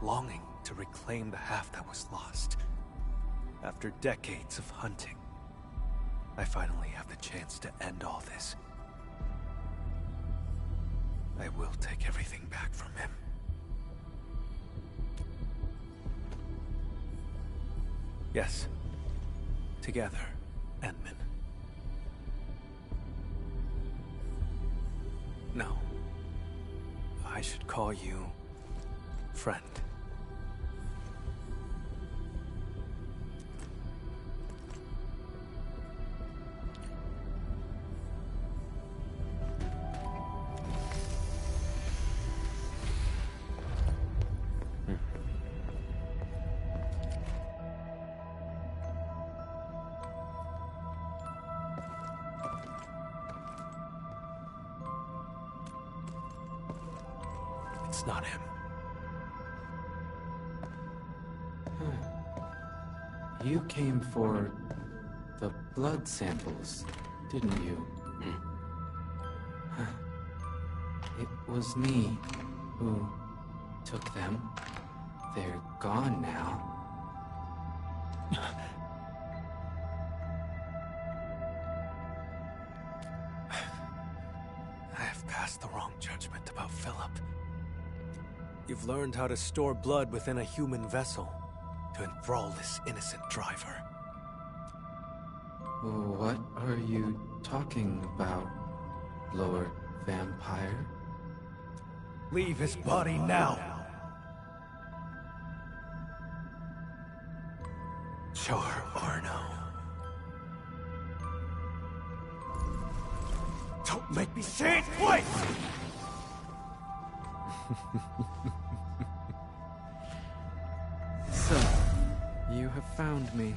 Longing to reclaim the half that was lost. After decades of hunting, I finally have the chance to end all this. I will take everything back from him. Yes. Together, Edmund. No. I should call you... friend. It's not him. You came for the blood samples, didn't you? It was me who took them. They're gone now. I have passed the wrong judgment about Philip. You've learned how to store blood within a human vessel to enthrall this innocent driver. What are you talking about, Lord Vampire? Leave his body now. Char Arno. Don't make me say it twice! So, you have found me.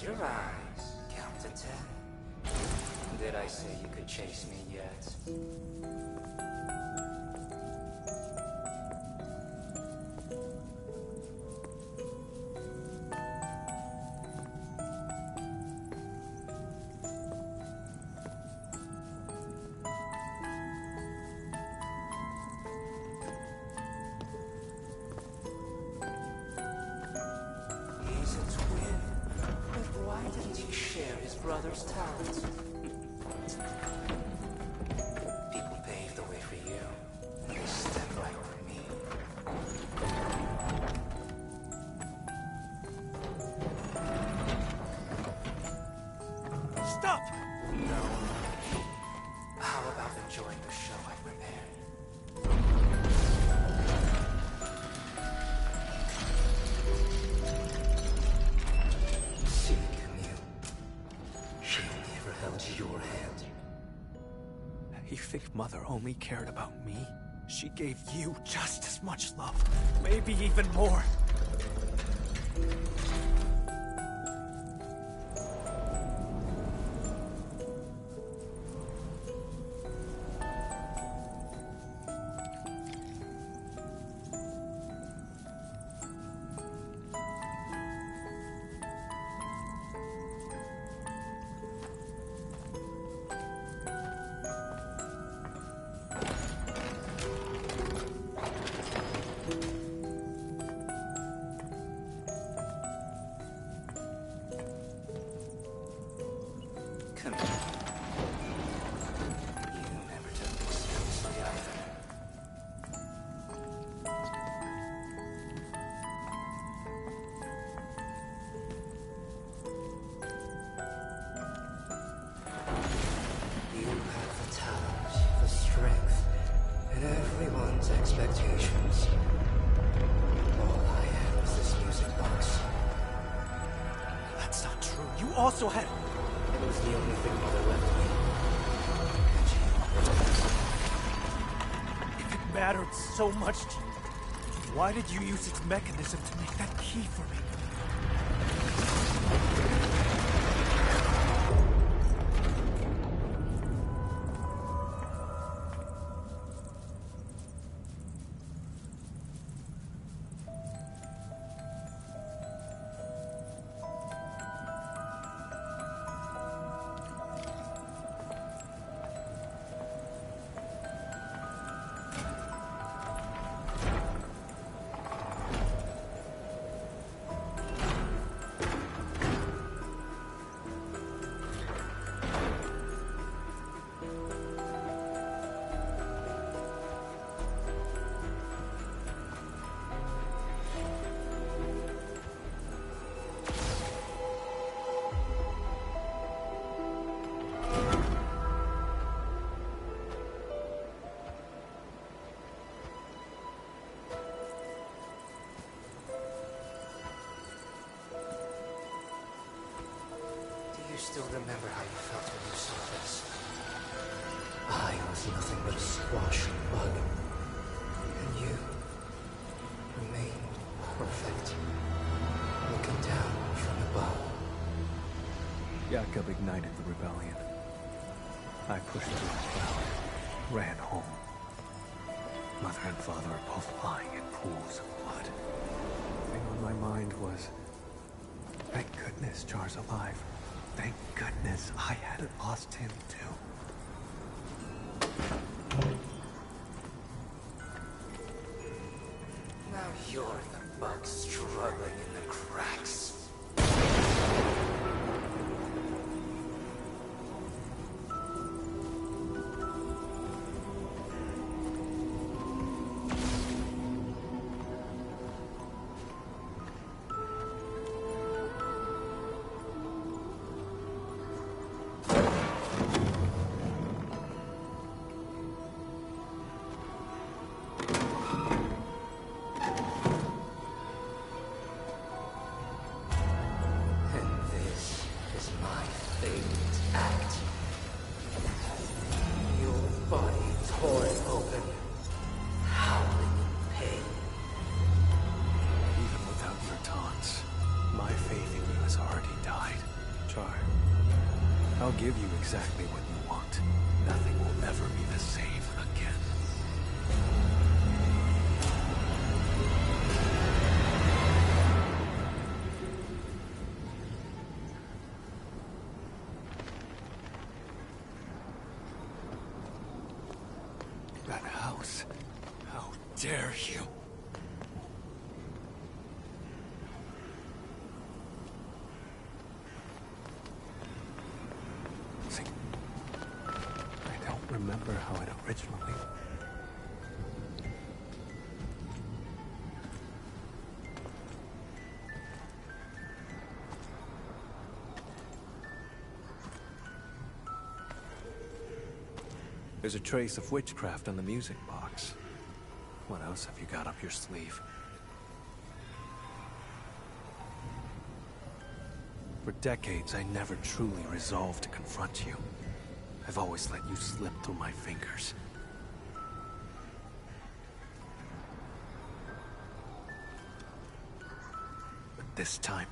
Close your eyes. Count to 10. Did I say you could chase me yet? He's a twin. But why didn't he share his brother's talents? People paved the way for you. And they stepped right for me. Stop! No. How about enjoying the show I prepared? See, Camille. She never held your hand. You think Mother only cared about me? She gave you just as much love. Maybe even more. Come here. You never took me seriously either. You have the talent, the strength, and everyone's expectations. All I had was this music box. That's not true. You also had... It was the only thing Mother left me. If it mattered so much to you, why did you use its mechanism to make that key for me? Do you still remember how you felt when you saw this? I was nothing but a squashed bug. And you remained perfect. Looking down from above. Jakob ignited the rebellion. I pushed through the cloud, ran home. Mother and father are both lying in pools of blood. The thing on my mind was, thank goodness Jar's alive. Thank goodness I hadn't lost him too. Now you're the bug struggling in the cracks. give you exactly what you want. Nothing will ever be the same again. That house. How dare you? See, I don't remember how it originally... There's a trace of witchcraft on the music box. What else have you got up your sleeve? For decades, I never truly resolved to confront you. I've always let you slip through my fingers. But this time,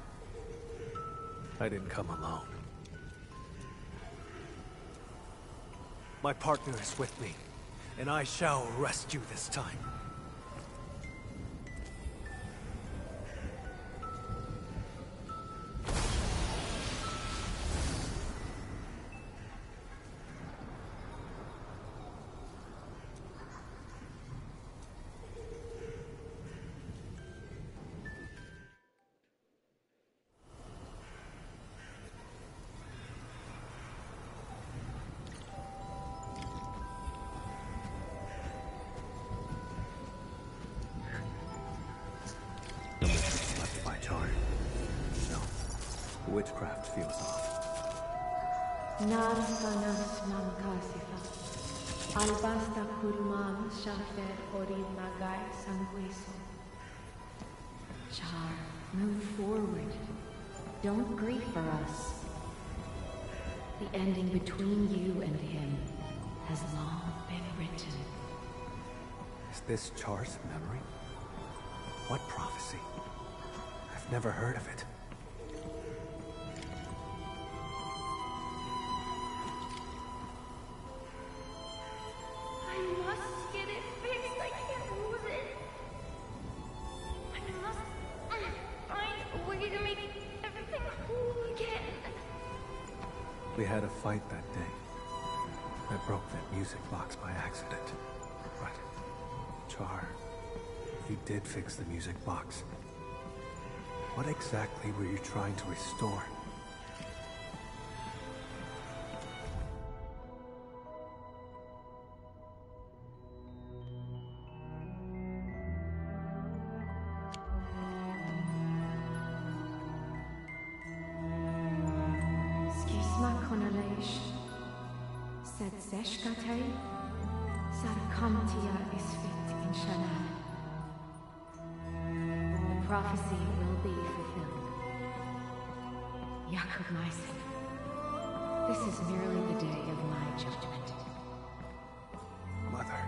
I didn't come alone. My partner is with me, and I shall arrest you this time. Left by charm. No, the witchcraft feels off. Narsanas mankasifa. Albasta kurman shafer orid magai sanguiso. Char, move forward. Don't grieve for us. The ending between you and him has long been written. Is this Char's memory? What prophecy? I've never heard of it. I must get it fixed. I can't lose it. I must find a way to make everything whole again. We had a fight that day. I broke that music box by accident. But, Char, you did fix the music box. What exactly were you trying to restore? Skisma konalesh. Sed zeshkatei. Sarkamtia isfit in Shanal. The prophecy will be fulfilled. Yakub Myson, this is merely the day of my judgment. Mother,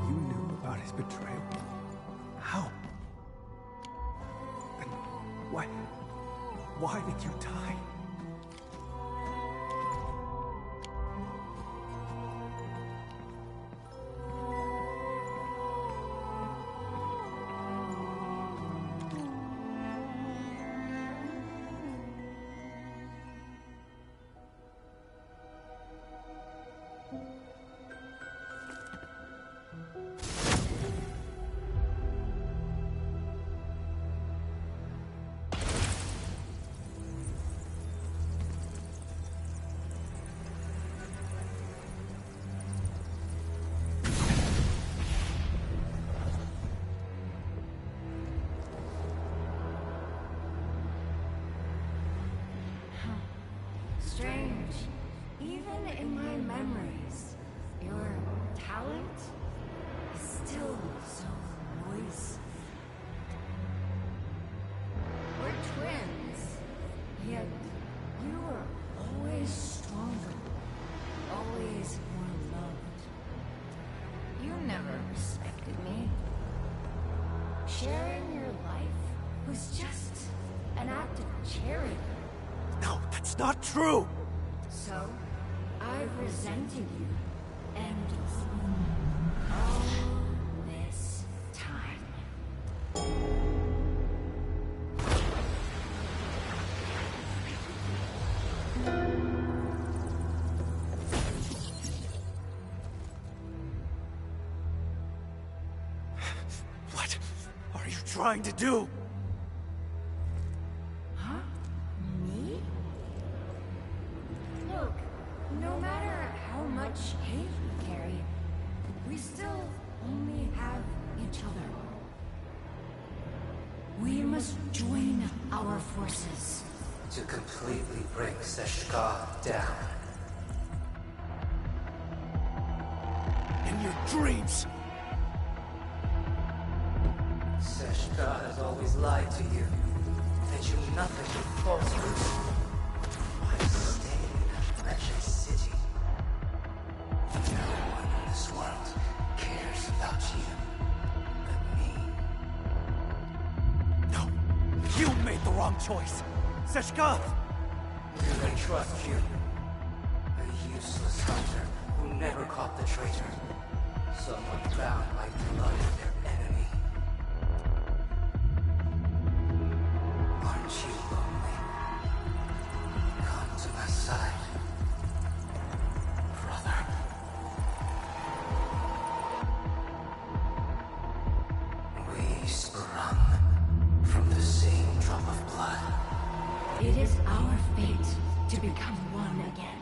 you knew about his betrayal? How? Then why did you die? Strange. Even in my memories, your talent is still so noisy. We're twins, yet you were always stronger, always more loved. You never respected me. Sharing your life was just an act of charity. No, that's not true! So, I've resented you endlessly. All this time. What are you trying to do? Huh? Me? Look, no matter how much hate we carry, we still only have each other. We must join our forces. To completely bring Seshka down. In your dreams! Seshka has always lied to you. Fed you nothing but falsehoods. Why stay in that wretched city? No one in this world cares about you but me. No! You made the wrong choice! Seshka! Do they trust you? A useless hunter who never caught the traitor. Someone bound by blood of their enemy. Aren't you lonely? Come to my side, brother. We sprung from the same drop of blood. It is our fate to become one again.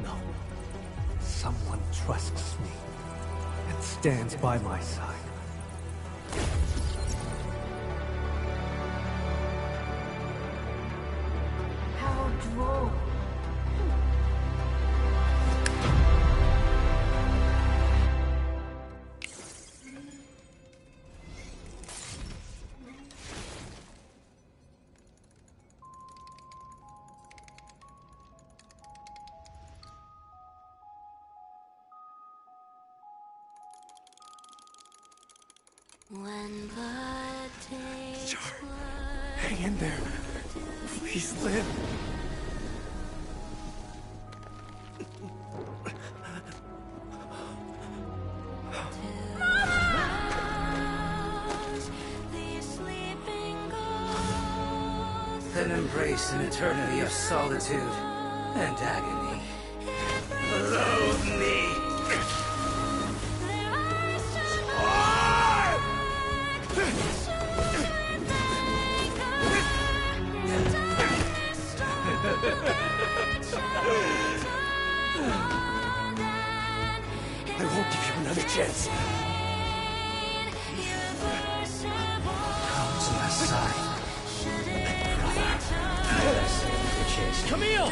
No. Someone trusts me and stands by my side. How droll. When blood takes blood, Hang in there. Please live. the sleeping ghost. Then embrace an eternity of solitude and agony. Loathe me! I won't give you another chance. Come to my side, brother. Camille!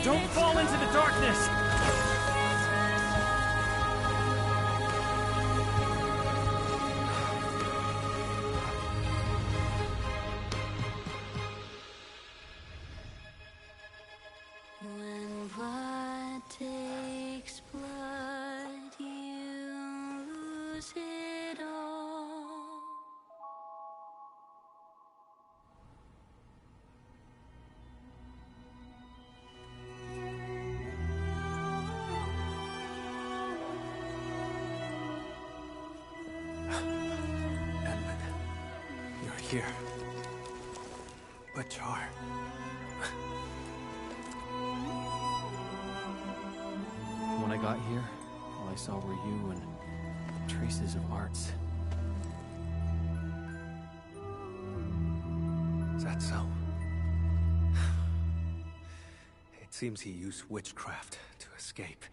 Don't fall into the darkness! When blood takes blood, you lose it all. Edmund, you're here. But Char... When I got here, all I saw were you and traces of arts. Is that so? It seems he used witchcraft to escape.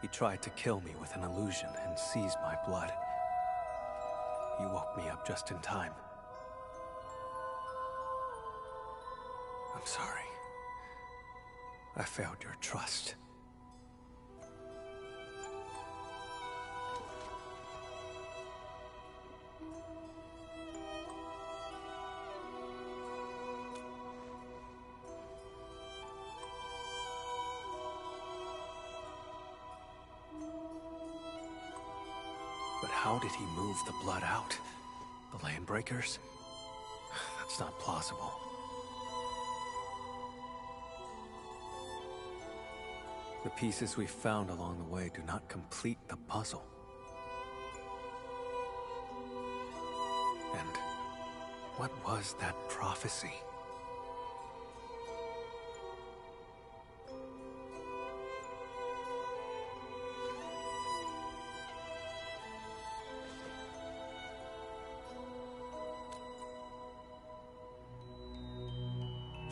He tried to kill me with an illusion and seize my blood. You woke me up just in time. I'm sorry. I failed your trust. But how did he move the blood out? The Landbreakers? That's not plausible. The pieces we found along the way do not complete the puzzle. And what was that prophecy?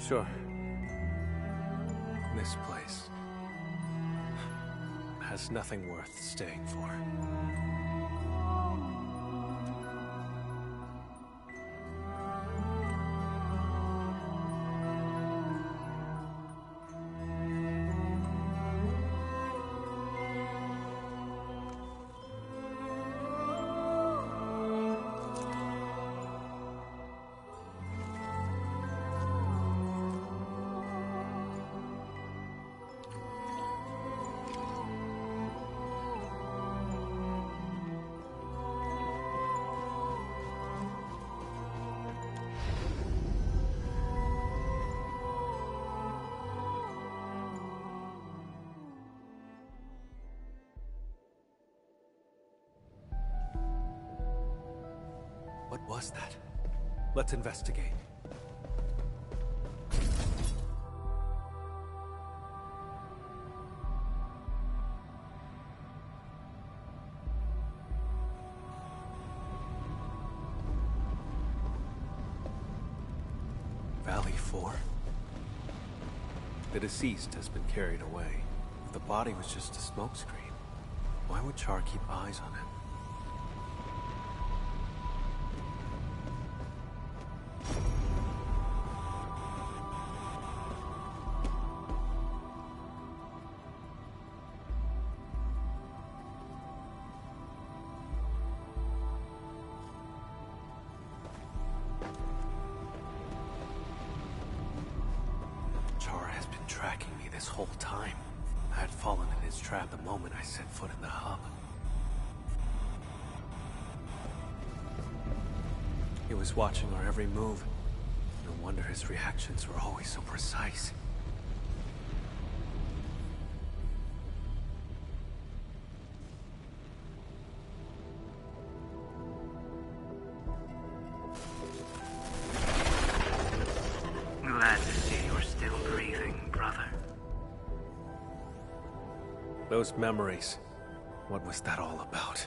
Sure. This place has nothing worth staying for. What was that? Let's investigate. Valley 4? The deceased has been carried away. If the body was just a smokescreen, why would Char keep eyes on it? Tracking me this whole time. I had fallen in his trap the moment I set foot in the hub. He was watching our every move. No wonder his reactions were always so precise. Glad to see you're still breathing, brother. Those memories. What was that all about?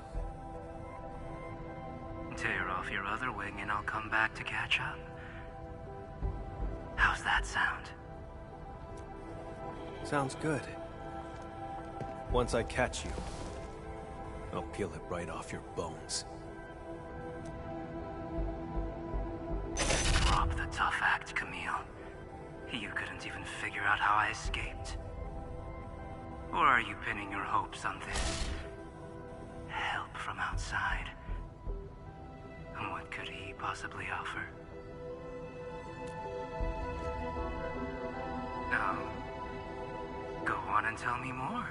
Tear off your other wing and I'll come back to catch up. How's that sound? Sounds good. Once I catch you, I'll peel it right off your bones. Drop the tough act, Camille. You couldn't even figure out how I escaped. Or are you pinning your hopes on this help from outside? And what could he possibly offer? No. Go on and tell me more.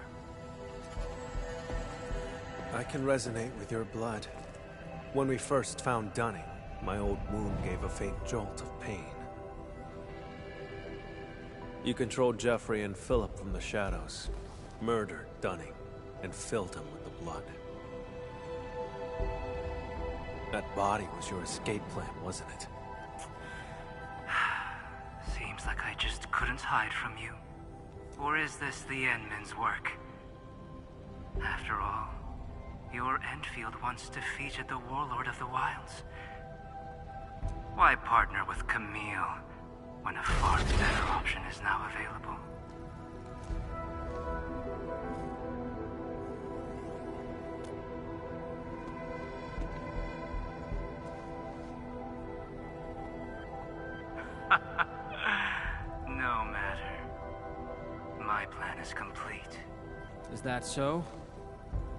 I can resonate with your blood. When we first found Dunning, my old wound gave a faint jolt of pain. You controlled Jeffrey and Philip from the shadows, murdered Dunning, and filled him with the blood. That body was your escape plan, wasn't it? Seems like I just couldn't hide from you. Or is this the Endmen's work? After all, your Endfield once defeated the Warlord of the Wilds. Why partner with Camille when a far better option is now available? plan is complete. Is that so?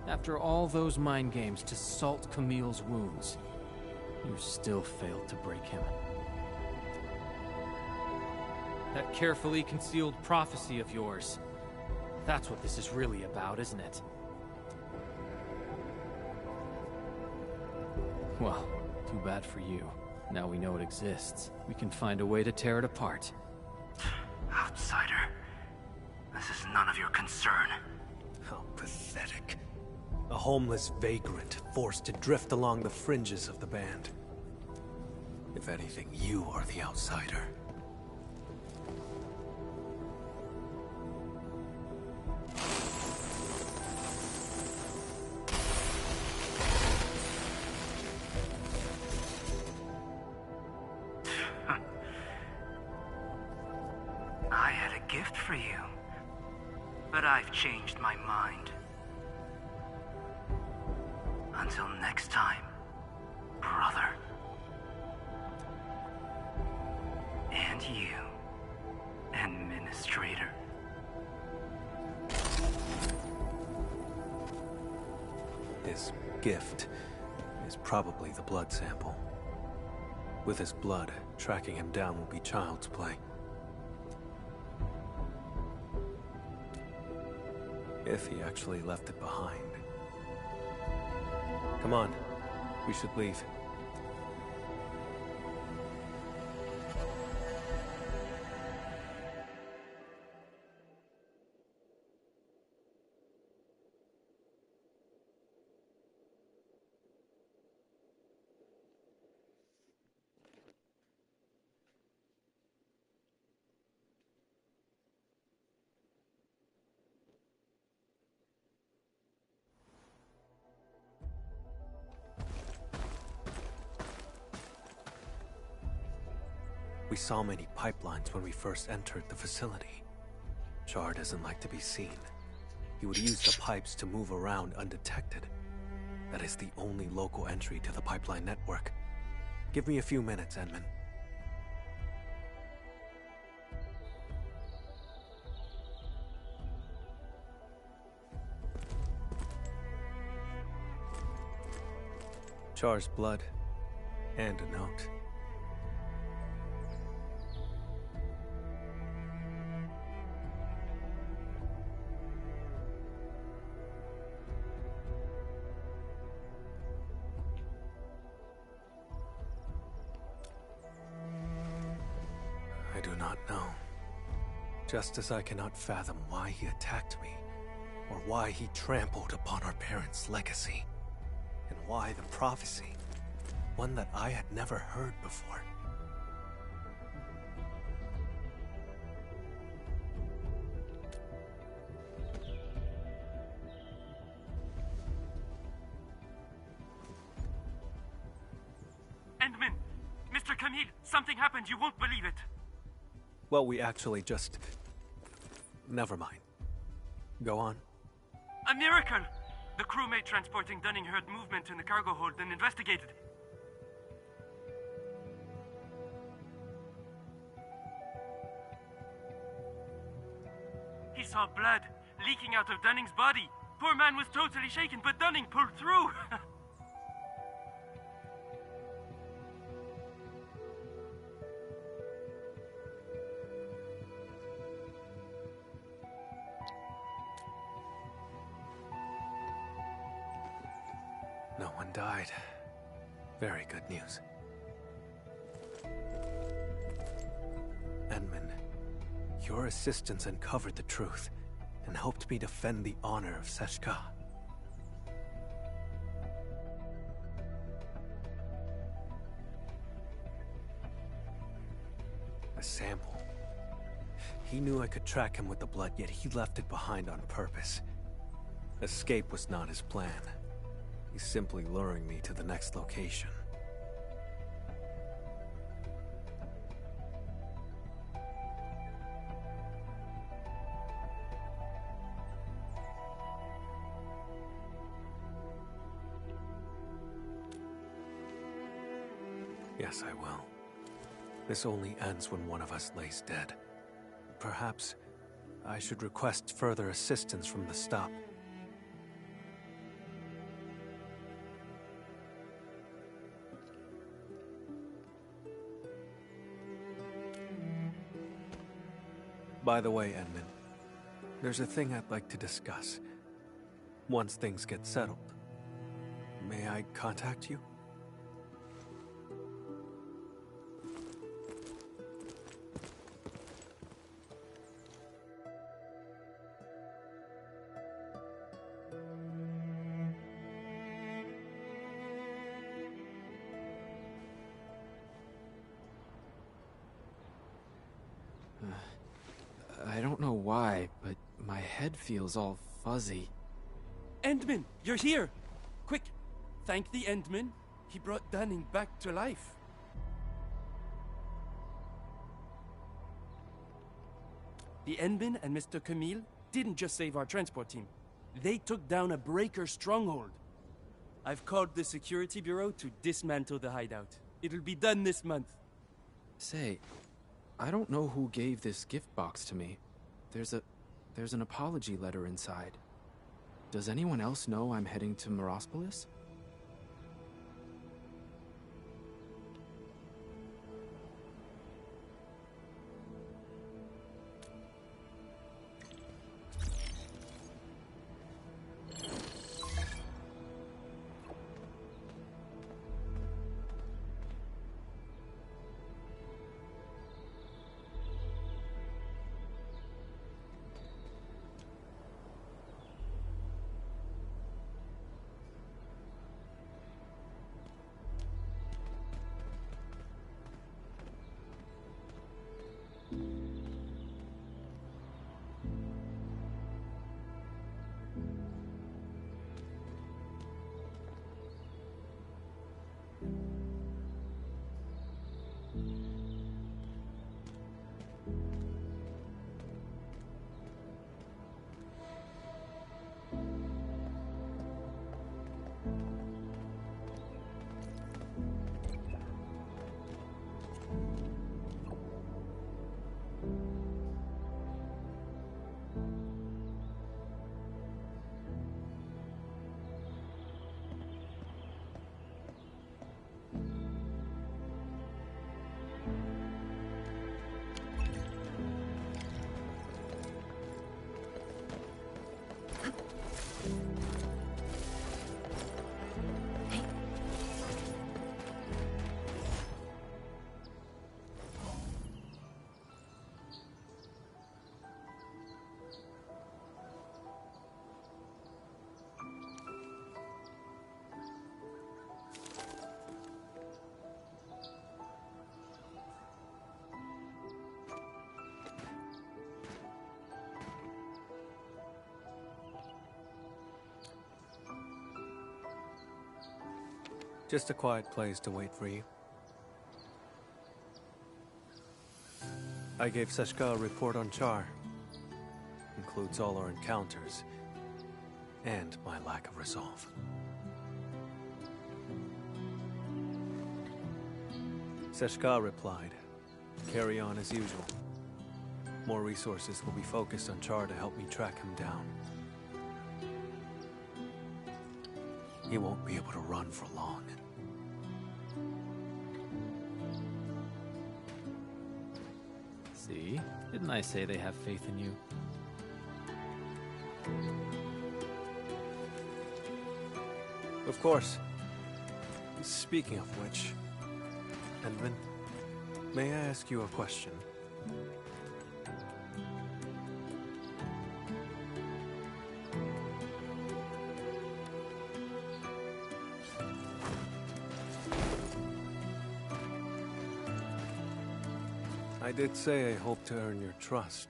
After all those mind games to salt Camille's wounds, you still failed to break him. That carefully concealed prophecy of yours. That's what this is really about, isn't it? Well, too bad for you. Now we know it exists. We can find a way to tear it apart. Outsider. This is none of your concern. How pathetic. A homeless vagrant forced to drift along the fringes of the band. If anything, you are the outsider. I had a gift for you, but I've changed my mind. Until next time, brother. And you, Administrator. His gift is probably the blood sample. With his blood, tracking him down will be child's play. If he actually left it behind. Come on, we should leave. We saw many pipelines when we first entered the facility. Char doesn't like to be seen. He would use the pipes to move around undetected. That is the only local entry to the pipeline network. Give me a few minutes, Edmund. Char's blood, and a note. I do not know. Just as I cannot fathom why he attacked me, or why he trampled upon our parents' legacy, and why the prophecy, one that I had never heard before. Endman! Mr. Camille, something happened, you won't believe it! Well, we actually just... Never mind. Go on. A miracle! The crewmate transporting Dunning heard movement in the cargo hold and investigated. He saw blood leaking out of Dunning's body. Poor man was totally shaken, but Dunning pulled through. No one died. Very good news. Edmund, your assistance uncovered the truth and helped me defend the honor of Seshka. A sample. He knew I could track him with the blood, yet he left it behind on purpose. Escape was not his plan. He's simply luring me to the next location. Yes, I will. This only ends when one of us lays dead. Perhaps I should request further assistance from the stop. By the way, Edmund, there's a thing I'd like to discuss. Once things get settled, may I contact you? I don't know why, but my head feels all fuzzy. Endman, you're here! Quick, thank the Endman. He brought Dunning back to life. The Endman and Mr. Camille didn't just save our transport team. They took down a breaker stronghold. I've called the security bureau to dismantle the hideout. It'll be done this month. Say, I don't know who gave this gift box to me. There's an apology letter inside. Does anyone else know I'm heading to Morospolis? Just a quiet place to wait for you. I gave Seshka a report on Char. Includes all our encounters, and my lack of resolve. Seshka replied, "Carry on as usual. More resources will be focused on Char to help me track him down. He won't be able to run for long." See? Didn't I say they have faith in you? Of course. Speaking of which, Endman, may I ask you a question? I did say I hoped to earn your trust.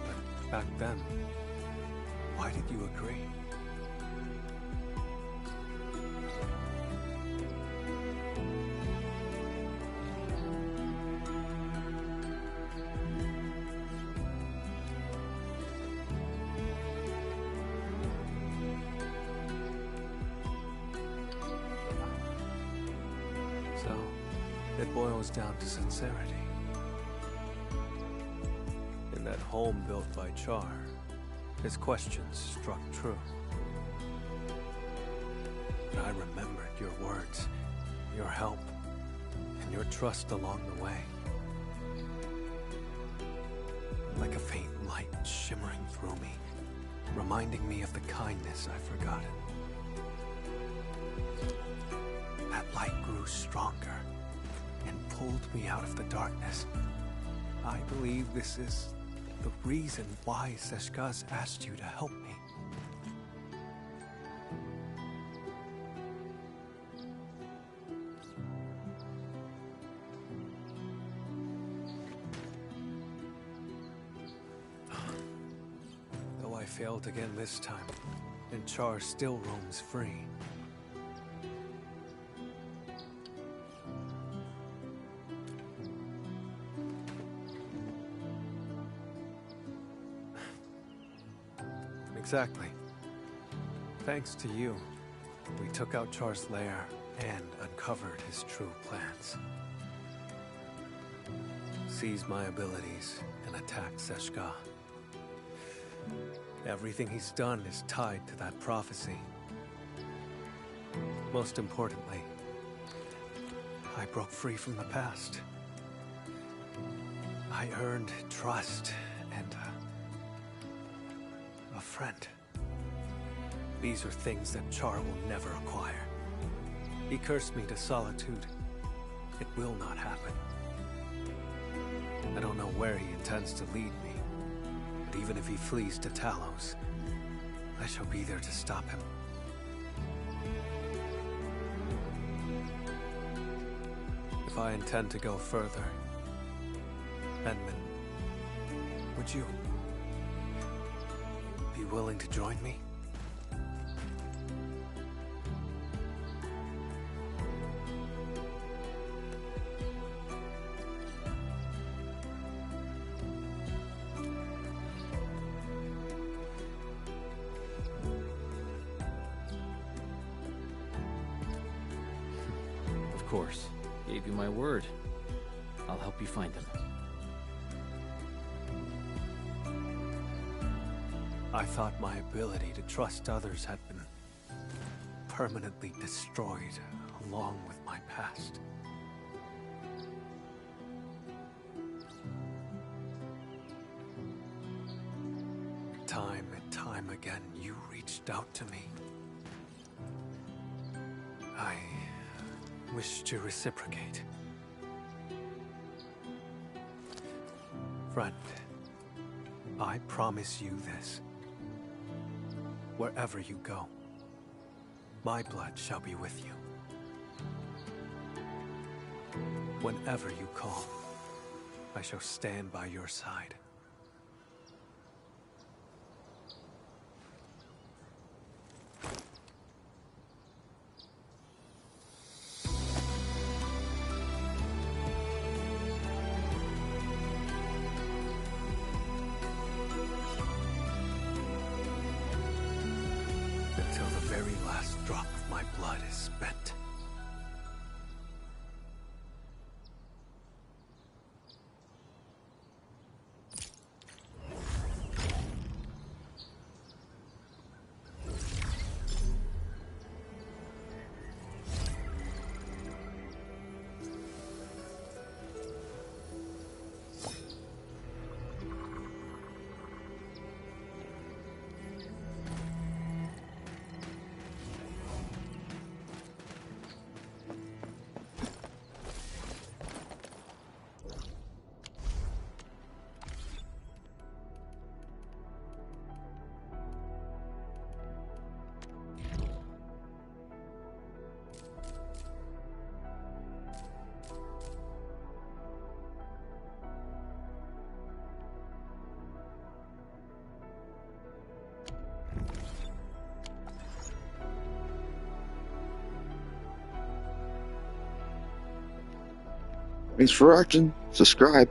But back then, why did you agree? So, it boils down to sincerity. In that home built by Char, his questions struck true. But I remembered your words, your help, and your trust along the way. Like a faint light shimmering through me, reminding me of the kindness I've forgotten. That light grew stronger and pulled me out of the darkness. I believe this is the reason why Seshka's asked you to help me. Though I failed again this time, and Char still roams free. Exactly. Thanks to you, we took out Char's lair and uncovered his true plans. Seized my abilities and attacked Seshka. Everything he's done is tied to that prophecy. Most importantly, I broke free from the past. I earned trust and a friend. These are things that Char will never acquire. He cursed me to solitude. It will not happen. I don't know where he intends to lead me, but even if he flees to Talos, I shall be there to stop him. If I intend to go further, Edmund, would you be willing to join me? Of course. Gave you my word. I'll help you find him. I thought my ability to trust others had been permanently destroyed along with my past. Time and time again, you reached out to me. I wish to reciprocate. Friend, I promise you this. Wherever you go, my blood shall be with you. Whenever you call, I shall stand by your side. Until the very last drop of my blood is spent. Thanks for watching. Subscribe.